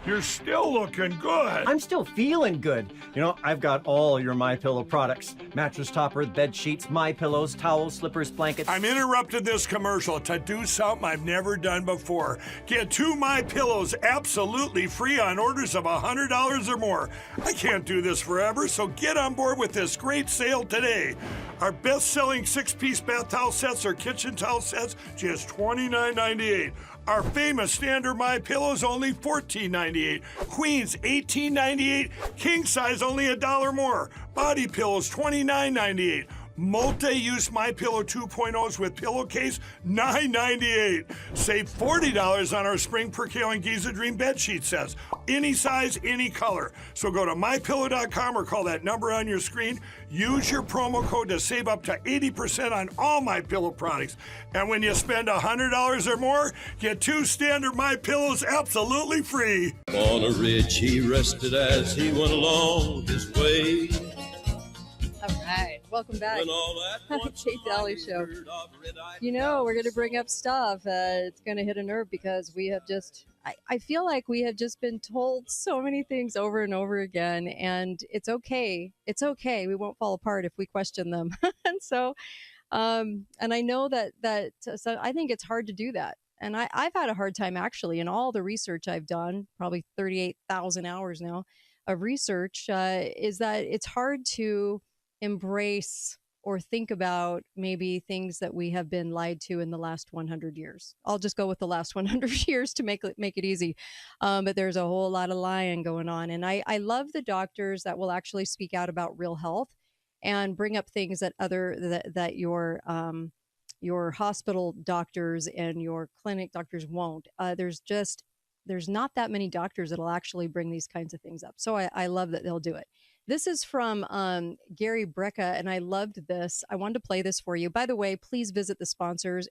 You're still looking good. I'm still feeling good. You know, I've got all your MyPillow products. Mattress topper, bed sheets, MyPillows, towels, slippers, blankets. I'm interrupting this commercial to do something I've never done before. Get 2 MyPillows absolutely free on orders of $100 or more. I can't do this forever, so get on board with this great sale today. Our best-selling 6-piece bath towel sets or kitchen towel sets, just $29.98. Our famous standard MyPillows only $14.98. Queens $18.98. King size only $1 more. Body pillows $29.98. Multi-use MyPillow 2.0s with pillowcase $9.98. Save $40 on our Spring Percale and Giza Dream bed sheet sets. Any size, any color. So go to MyPillow.com or call that number on your screen. Use your promo code to save up to 80% on all MyPillow products. And when you spend $100 or more, get 2 standard MyPillows absolutely free. On a ridge he rested as he went along his way. All right, welcome back. Kate Dalley Show. You know, we're going to bring up stuff. It's going to hit a nerve because we have just, I feel like we have just been told so many things over and over again, and it's okay. It's okay. We won't fall apart if we question them. And so, and I know so I think it's hard to do that. And I've had a hard time actually in all the research I've done, probably 38,000 hours now of research, is that it's hard to embrace or think about maybe things that we have been lied to in the last 100 years. I'll just go with the last 100 years to make it easy. But there's a whole lot of lying going on. And I love the doctors that will actually speak out about real health and bring up things that your hospital doctors and your clinic doctors won't. There's not that many doctors that'll actually bring these kinds of things up. So I love that they'll do it. This is from Gary Brecka, and I loved this. I wanted to play this for you. By the way, please visit the sponsors.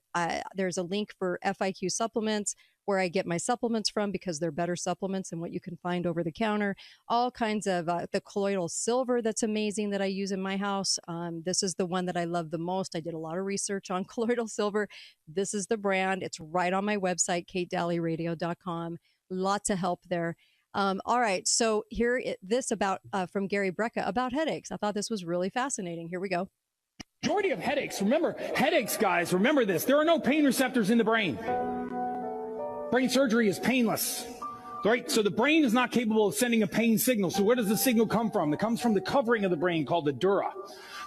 There's a link for FIQ supplements where I get my supplements from because they're better supplements than what you can find over the counter. All kinds of the colloidal silver that's amazing that I use in my house. This is the one that I love the most. I did a lot of research on colloidal silver. This is the brand. It's right on my website, KateDalleyRadio.com. Lots of help there. All right. So this about from Gary Brecka about headaches. I thought this was really fascinating. Here we go. Majority of headaches, guys, remember this. There are no pain receptors in the brain. Brain surgery is painless. Right? So the brain is not capable of sending a pain signal. So where does the signal come from? It comes from the covering of the brain called the dura.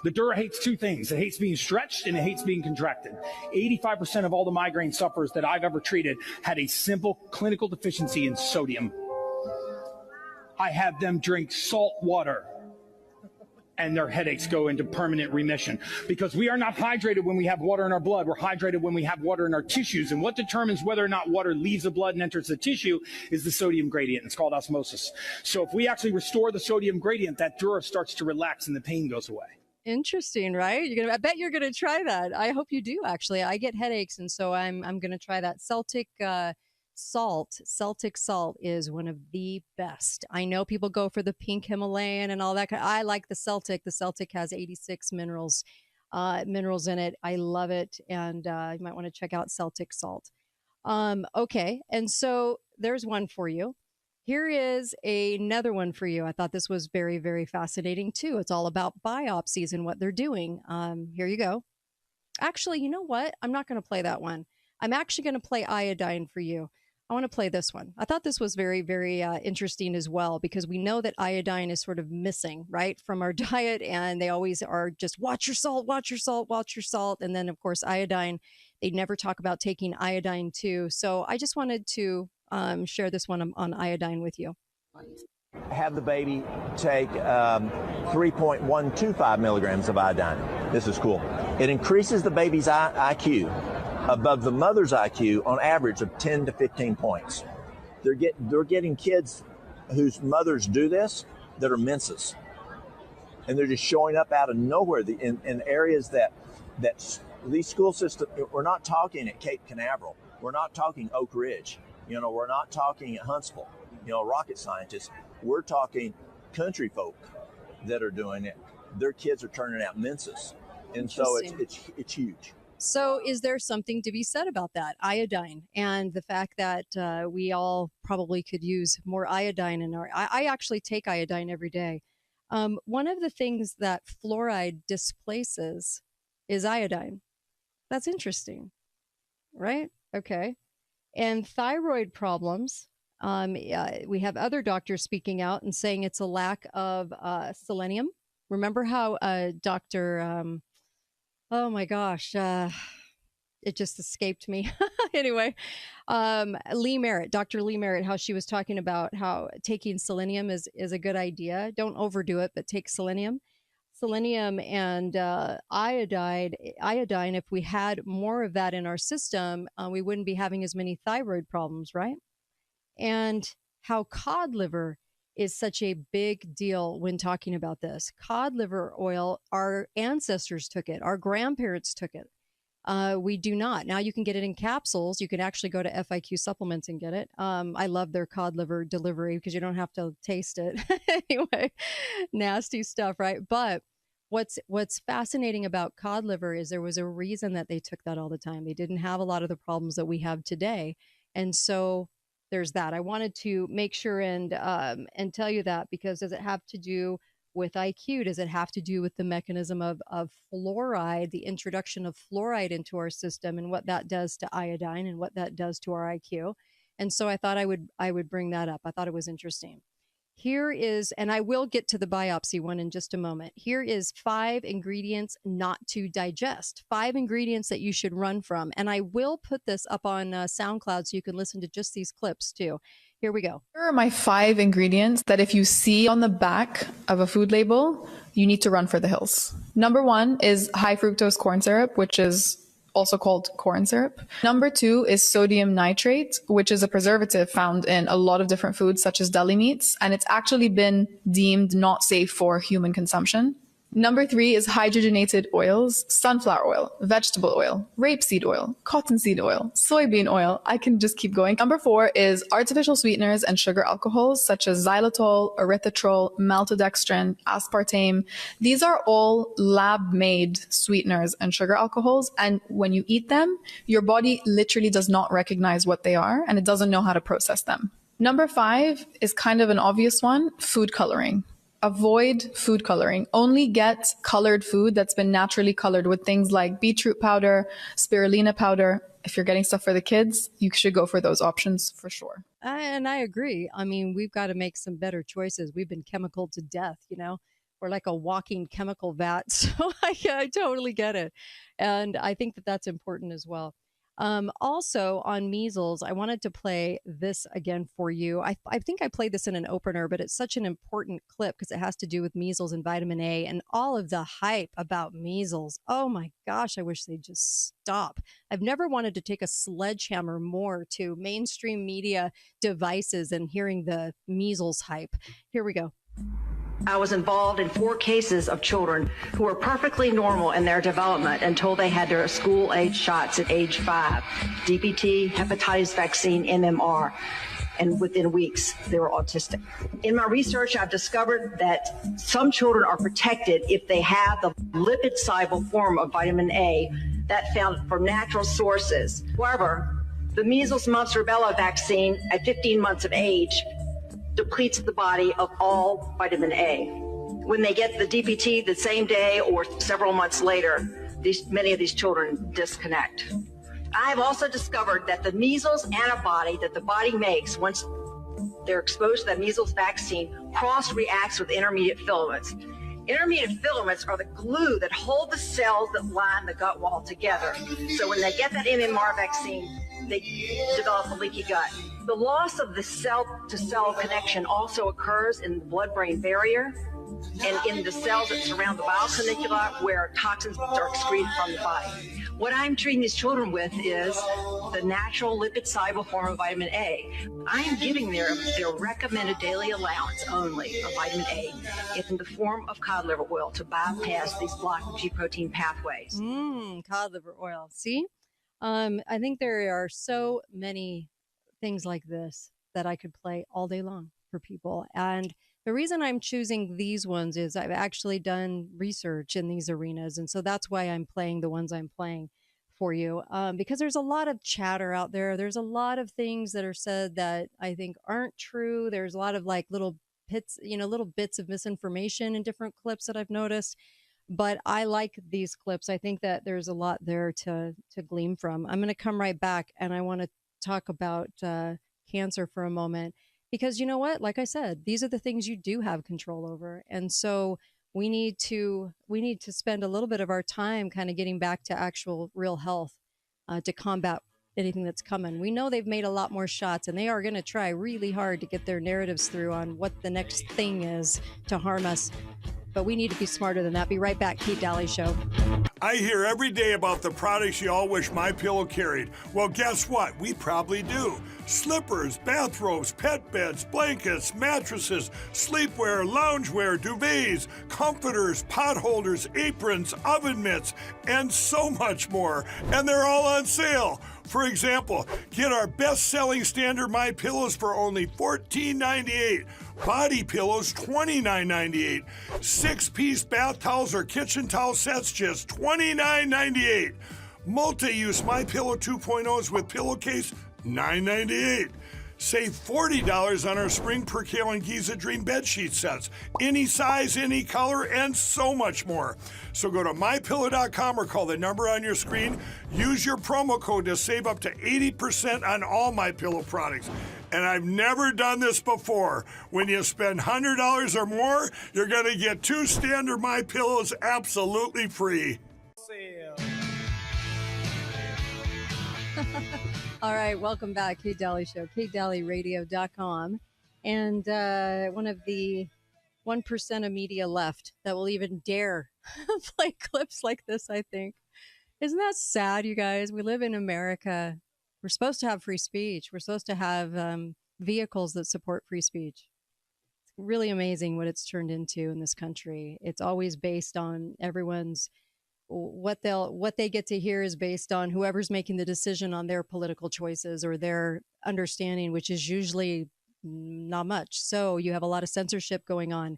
The dura hates 2 things. It hates being stretched and it hates being contracted. 85% of all the migraine sufferers that I've ever treated had a simple clinical deficiency in sodium. I have them drink salt water and their headaches go into permanent remission because we are not hydrated when we have water in our blood. We're hydrated when we have water in our tissues. And what determines whether or not water leaves the blood and enters the tissue is the sodium gradient. It's called osmosis. So if we actually restore the sodium gradient, that dura starts to relax and the pain goes away. Interesting, right? I bet you're going to try that. I hope you do, actually. I get headaches, and so I'm going to try that. Celtic salt is one of the best. I know people go for the pink Himalayan and all that. I like the Celtic. The Celtic has 86 minerals in it. I love it, and you might want to check out Celtic salt. Okay, and so there's one for you. Here is another one for you. I thought this was very, very fascinating too. It's all about biopsies and what they're doing. Here you go. Actually, you know what? I'm not going to play that one. I'm actually going to play iodine for you. I want to play this one. I thought this was very, very interesting as well, because we know that iodine is sort of missing, right, from our diet. And they always are just watch your salt, watch your salt, watch your salt. And then, of course, iodine, they never talk about taking iodine too. So I just wanted to share this one on iodine with you. Have the baby take 3.125 milligrams of iodine. This is cool. It increases the baby's IQ above the mother's IQ on average of 10 to 15 points. They're getting kids whose mothers do this that are menses. And they're just showing up out of nowhere in areas that these school systems, we're not talking at Cape Canaveral. We're not talking Oak Ridge. We're not talking at Huntsville, rocket scientists. We're talking country folk that are doing it. Their kids are turning out menses, and so it's huge. So is there something to be said about that, iodine, and the fact that we all probably could use more iodine in our... I actually take iodine every day. One of the things that fluoride displaces is iodine. That's interesting, right? Okay. And thyroid problems, we have other doctors speaking out and saying it's a lack of selenium. Remember how Dr. Oh my gosh, it just escaped me. Anyway, Lee Merritt, Dr. Lee Merritt, how she was talking about how taking selenium is a good idea. Don't overdo it, but take selenium. Selenium and iodine, if we had more of that in our system, we wouldn't be having as many thyroid problems, right? And how cod liver is such a big deal when talking about this. Cod liver oil, our ancestors took it, our grandparents took it. We do not. Now you can get it in capsules. You can actually go to FIQ Supplements and get it. I love their cod liver delivery because you don't have to taste it. Anyway, nasty stuff, right? But what's fascinating about cod liver is there was a reason that they took that all the time. They didn't have a lot of the problems that we have today. And so there's that. I wanted to make sure and tell you that, because does it have to do with IQ? Does it have to do with the mechanism of fluoride, the introduction of fluoride into our system, and what that does to iodine and what that does to our IQ? And so I thought I would bring that up. I thought it was interesting. Here is, and I will get to the biopsy one in just a moment. Here is 5 ingredients not to digest, 5 ingredients that you should run from. And I will put this up on SoundCloud so you can listen to just these clips too. Here we go. Here are my 5 ingredients that if you see on the back of a food label, you need to run for the hills. Number 1 is high fructose corn syrup, which is also called corn syrup. Number 2 is sodium nitrate, which is a preservative found in a lot of different foods such as deli meats, and it's actually been deemed not safe for human consumption. Number 3 is hydrogenated oils, sunflower oil, vegetable oil, rapeseed oil, cottonseed oil, soybean oil. I can just keep going. Number 4 is artificial sweeteners and sugar alcohols such as xylitol, erythritol, maltodextrin, aspartame. These are all lab-made sweeteners and sugar alcohols, and when you eat them, your body literally does not recognize what they are, and it doesn't know how to process them. Number 5 is kind of an obvious one, food coloring. Avoid food coloring. Only get colored food that's been naturally colored with things like beetroot powder, spirulina powder. If you're getting stuff for the kids, you should go for those options for sure. And I agree. I mean, we've got to make some better choices. We've been chemical to death, We're like a walking chemical vat. So I totally get it. And I think that that's important as well. Also on measles, I wanted to play this again for you. I think I played this in an opener, but it's such an important clip because it has to do with measles and vitamin A and all of the hype about measles. Oh my gosh, I wish they'd just stop. I've never wanted to take a sledgehammer more to mainstream media devices and hearing the measles hype. Here we go. I was involved in 4 cases of children who were perfectly normal in their development until they had their school-age shots at age 5, DPT, hepatitis vaccine, MMR, and within weeks they were autistic. In my research, I've discovered that some children are protected if they have the lipid-soluble form of vitamin A that found from natural sources. However, the measles, mumps, rubella vaccine at 15 months of age depletes the body of all vitamin A. When they get the DPT the same day or several months later, many of these children disconnect. I have also discovered that the measles antibody that the body makes once they're exposed to that measles vaccine cross-reacts with intermediate filaments. Intermediate filaments are the glue that hold the cells that line the gut wall together. So when they get that MMR vaccine, they develop a leaky gut. The loss of the cell-to-cell connection also occurs in the blood-brain barrier and in the cells that surround the bile canicula where toxins are excreted from the body. What I'm treating these children with is the natural lipid-soluble form of vitamin A. I am giving their recommended daily allowance only of vitamin A in the form of cod liver oil to bypass these blocked G protein pathways. Cod liver oil. See? I think there are so many things like this that I could play all day long for people. And The reason I'm choosing these ones is I've actually done research in these arenas. And so that's why I'm playing the ones I'm playing for you, because there's a lot of chatter out there. There's a lot of things that are said that I think aren't true. There's a lot of like little little bits of misinformation in different clips that I've noticed. But I like these clips. I think that there's a lot there to glean from. I'm going to come right back, and I want to talk about cancer for a moment. Because you know what? Like I said, these are the things you do have control over. And so we need to spend a little bit of our time kind of getting back to actual real health to combat anything that's coming. We know they've made a lot more shots, and they are going to try really hard to get their narratives through on what the next thing is to harm us. But we need to be smarter than that. Be right back. Kate Dalley Show. I hear every day about the products you all wish MyPillow carried. Well, guess what? We probably do. Slippers, bathrobes, pet beds, blankets, mattresses, sleepwear, loungewear, duvets, comforters, pot holders, aprons, oven mitts, and so much more. And they're all on sale. For example, get our best-selling standard MyPillows for only $14.98. Body pillows, $29.98. 6-piece bath towels or kitchen towel sets, just $29.98. Multi-use MyPillow 2.0s with pillowcase, $9.98. Save $40 on our Spring Percale and Giza Dream bedsheet sets. Any size, any color, and so much more. So go to MyPillow.com or call the number on your screen. Use your promo code to save up to 80% on all MyPillow products. And I've never done this before. When you spend $100 or more, you're going to get 2 standard MyPillows absolutely free. All right, welcome back. Kate Dalley Show, KateDalleyRadio.com. And one of the 1% of media left that will even dare play clips like this, I think. Isn't that sad, you guys? We live in America. We're supposed to have free speech. We're supposed to have vehicles that support free speech. It's really amazing what it's turned into in this country. It's always based on everyone's what they get to hear is based on whoever's making the decision on their political choices or their understanding, which is usually not much. So you have a lot of censorship going on,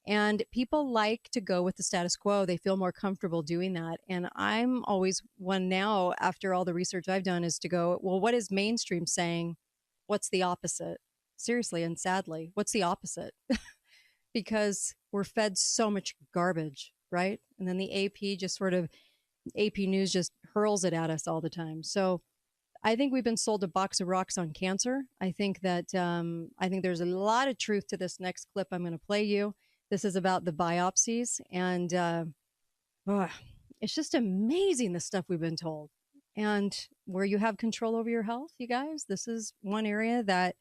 and people like to go with the status quo. They feel more comfortable doing that. And I'm always one now, after all the research I've done, is to go, well, what is mainstream saying? What's the opposite? Seriously and sadly, what's the opposite? Because we're fed so much garbage, right? And then the AP News just hurls it at us all the time. So I think we've been sold a box of rocks on cancer. I think that I think there's a lot of truth to this next clip I'm going to play you. This is about the biopsies, and it's just amazing the stuff we've been told. And where you have control over your health, you guys, this is one area that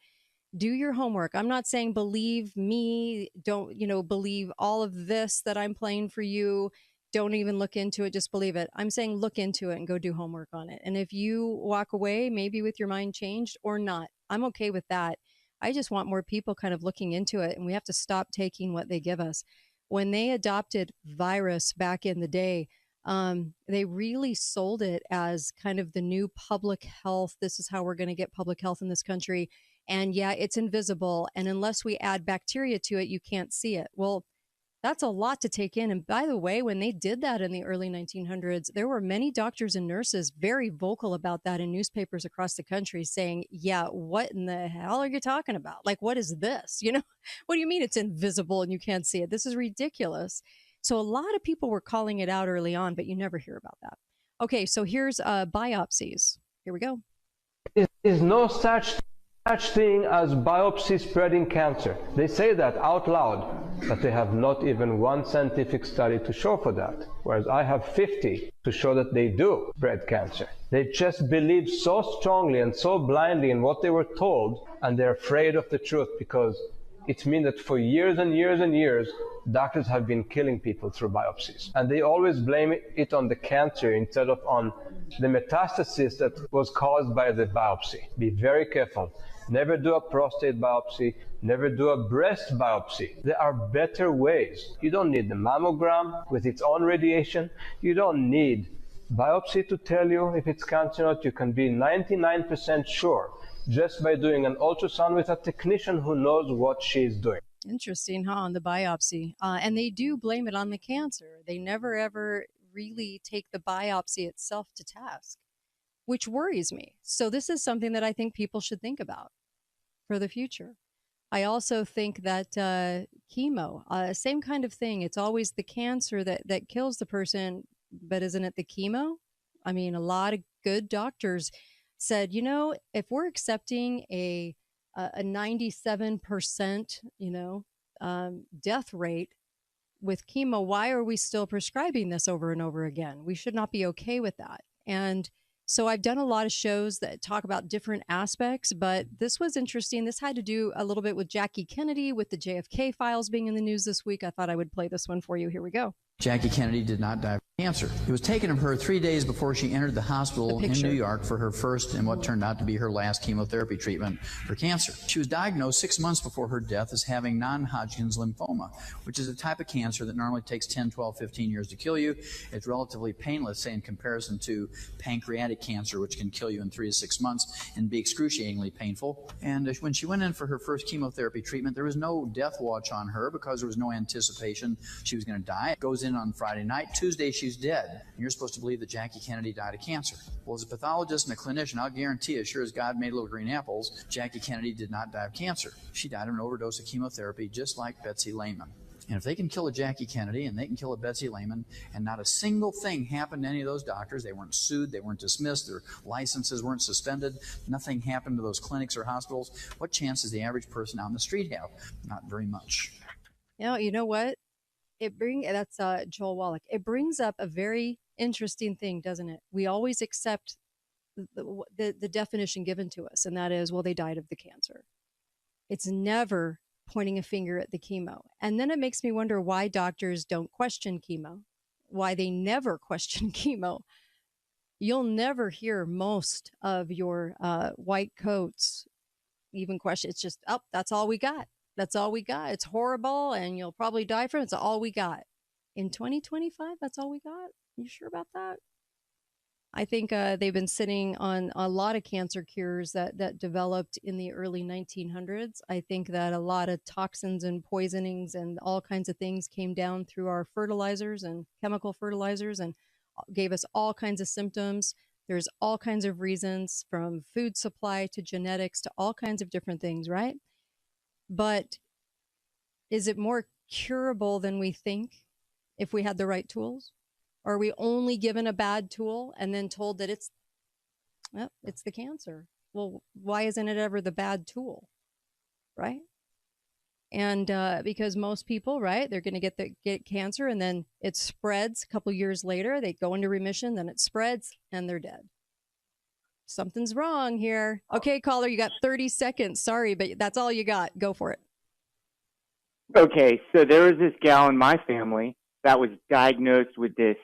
do your homework. I'm not saying believe me, don't, believe all of this that I'm playing for you. Don't even look into it, just believe it. I'm saying look into it and go do homework on it. And if you walk away, maybe with your mind changed or not, I'm okay with that. I just want more people kind of looking into it, and we have to stop taking what they give us. When they adopted virus back in the day, they really sold it as kind of the new public health. This is how we're going to get public health in this country. And yeah, it's invisible. And unless we add bacteria to it, you can't see it. Well, that's a lot to take in. And by the way, when they did that in the early 1900s, there were many doctors and nurses very vocal about that in newspapers across the country saying, yeah, what in the hell are you talking about? Like, what is this? What do you mean it's invisible and you can't see it? This is ridiculous. So a lot of people were calling it out early on, but you never hear about that. Okay, so here's biopsies. Here we go. There is no such thing as biopsy spreading cancer. They say that out loud, but they have not even one scientific study to show for that, whereas I have 50 to show that they do spread cancer. They just believe so strongly and so blindly in what they were told, and they're afraid of the truth because it means that for years and years and years, doctors have been killing people through biopsies. And they always blame it on the cancer instead of on the metastasis that was caused by the biopsy. Be very careful. Never do a prostate biopsy. Never do a breast biopsy. There are better ways. You don't need the mammogram with its own radiation. You don't need biopsy to tell you if it's cancer or not. You can be 99% sure just by doing an ultrasound with a technician who knows what she's doing. Interesting, huh, on the biopsy. And they do blame it on the cancer. They never, ever really take the biopsy itself to task, which worries me. So this is something that I think people should think about for the future. I also think that chemo, same kind of thing. It's always the cancer that kills the person, but isn't it the chemo? I mean, a lot of good doctors said, if we're accepting a 97%, death rate with chemo, why are we still prescribing this over and over again? We should not be okay with that. And so I've done a lot of shows that talk about different aspects, but this was interesting. This had to do a little bit with Jackie Kennedy, with the JFK files being in the news this week. I thought I would play this one for you. Here we go. Jackie Kennedy did not die of cancer. It was taken of her 3 days before she entered the hospital in New York for her first and what turned out to be her last chemotherapy treatment for cancer. She was diagnosed 6 months before her death as having non-Hodgkin's lymphoma, which is a type of cancer that normally takes 10, 12, 15 years to kill you. It's relatively painless, say, in comparison to pancreatic cancer, which can kill you in 3 to 6 months and be excruciatingly painful. And when she went in for her first chemotherapy treatment, there was no death watch on her because there was no anticipation she was going to die. It goes in on Friday night. Tuesday, she's dead. And you're supposed to believe that Jackie Kennedy died of cancer. Well, as a pathologist and a clinician, I'll guarantee, as sure as God made little green apples, Jackie Kennedy did not die of cancer. She died of an overdose of chemotherapy, just like Betsy Lehman. And if they can kill a Jackie Kennedy and they can kill a Betsy Lehman, and not a single thing happened to any of those doctors, they weren't sued, they weren't dismissed, their licenses weren't suspended, nothing happened to those clinics or hospitals, what chance does the average person out in the street have? Not very much. You know what? That's Joel Wallach. It brings up a very interesting thing, doesn't it? We always accept the definition given to us, and that is, well, they died of the cancer. It's never pointing a finger at the chemo. And then it makes me wonder why doctors don't question chemo, why they never question chemo. You'll never hear most of your white coats even question. It's just, oh, that's all we got. That's all we got. It's horrible, and you'll probably die from it. It's all we got. In 2025, that's all we got? You sure about that? I think they've been sitting on a lot of cancer cures that developed in the early 1900s. I think that a lot of toxins and poisonings and all kinds of things came down through our fertilizers and chemical fertilizers and gave us all kinds of symptoms. There's all kinds of reasons, from food supply to genetics to all kinds of different things, right? But is it more curable than we think if we had the right tools? Or are we only given a bad tool and then told that it's the cancer? Well, why isn't it ever the bad tool, right? And because most people, right, they're going to get cancer, and then it spreads a couple years later. They go into remission, then it spreads, and they're dead. Something's wrong here. Okay, caller, you got 30 seconds. Sorry, but that's all you got. Go for it. Okay, so there was this gal in my family that was diagnosed with this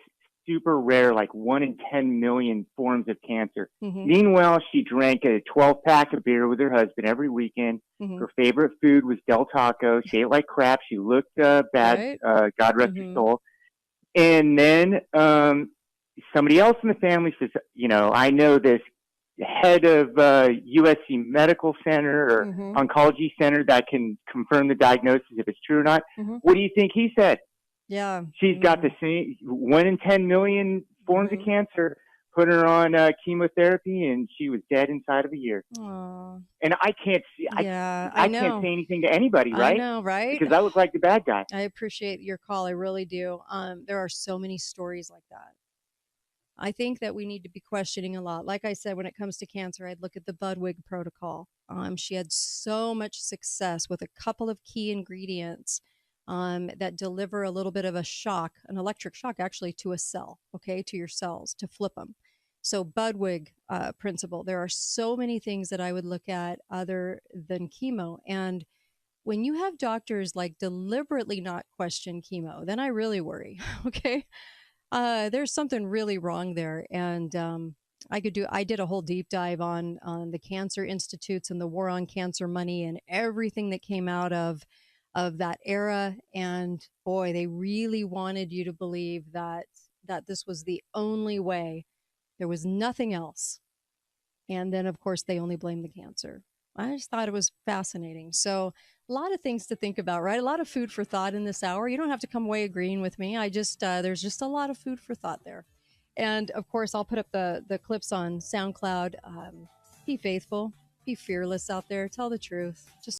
super rare, like 1 in 10 million forms of cancer. Mm-hmm. Meanwhile, she drank a 12-pack of beer with her husband every weekend. Mm-hmm. Her favorite food was Del Taco. She ate like crap. She looked bad. Right. God rest her soul. And then somebody else in the family says, I know this head of USC Medical Center or Oncology Center that can confirm the diagnosis if it's true or not. Mm-hmm. What do you think he said? Yeah. She's got the same 1 in 10 million forms of cancer, put her on chemotherapy, and she was dead inside of a year. Aww. And I can't see, I can't say anything to anybody, right? I know, right? Because I look like the bad guy. I appreciate your call. I really do. There are so many stories like that. I think that we need to be questioning a lot. Like I said, when it comes to cancer, I'd look at the Budwig protocol. She had so much success with a couple of key ingredients that deliver a little bit of a shock, an electric shock actually, to a cell, okay, to your cells, to flip them. So Budwig principle, there are so many things that I would look at other than chemo. And when you have doctors like deliberately not question chemo, then I really worry, okay? There's something really wrong there. And I did a whole deep dive on the cancer institutes and the war on cancer money and everything that came out of that era. And boy, they really wanted you to believe that this was the only way. There was nothing else. And then, of course, they only blame the cancer. I just thought it was fascinating. So a lot of things to think about, right? A lot of food for thought in this hour. You don't have to come away agreeing with me. I just there's just a lot of food for thought there. And of course, I'll put up the clips on SoundCloud. Be faithful, be fearless out there, tell the truth. Just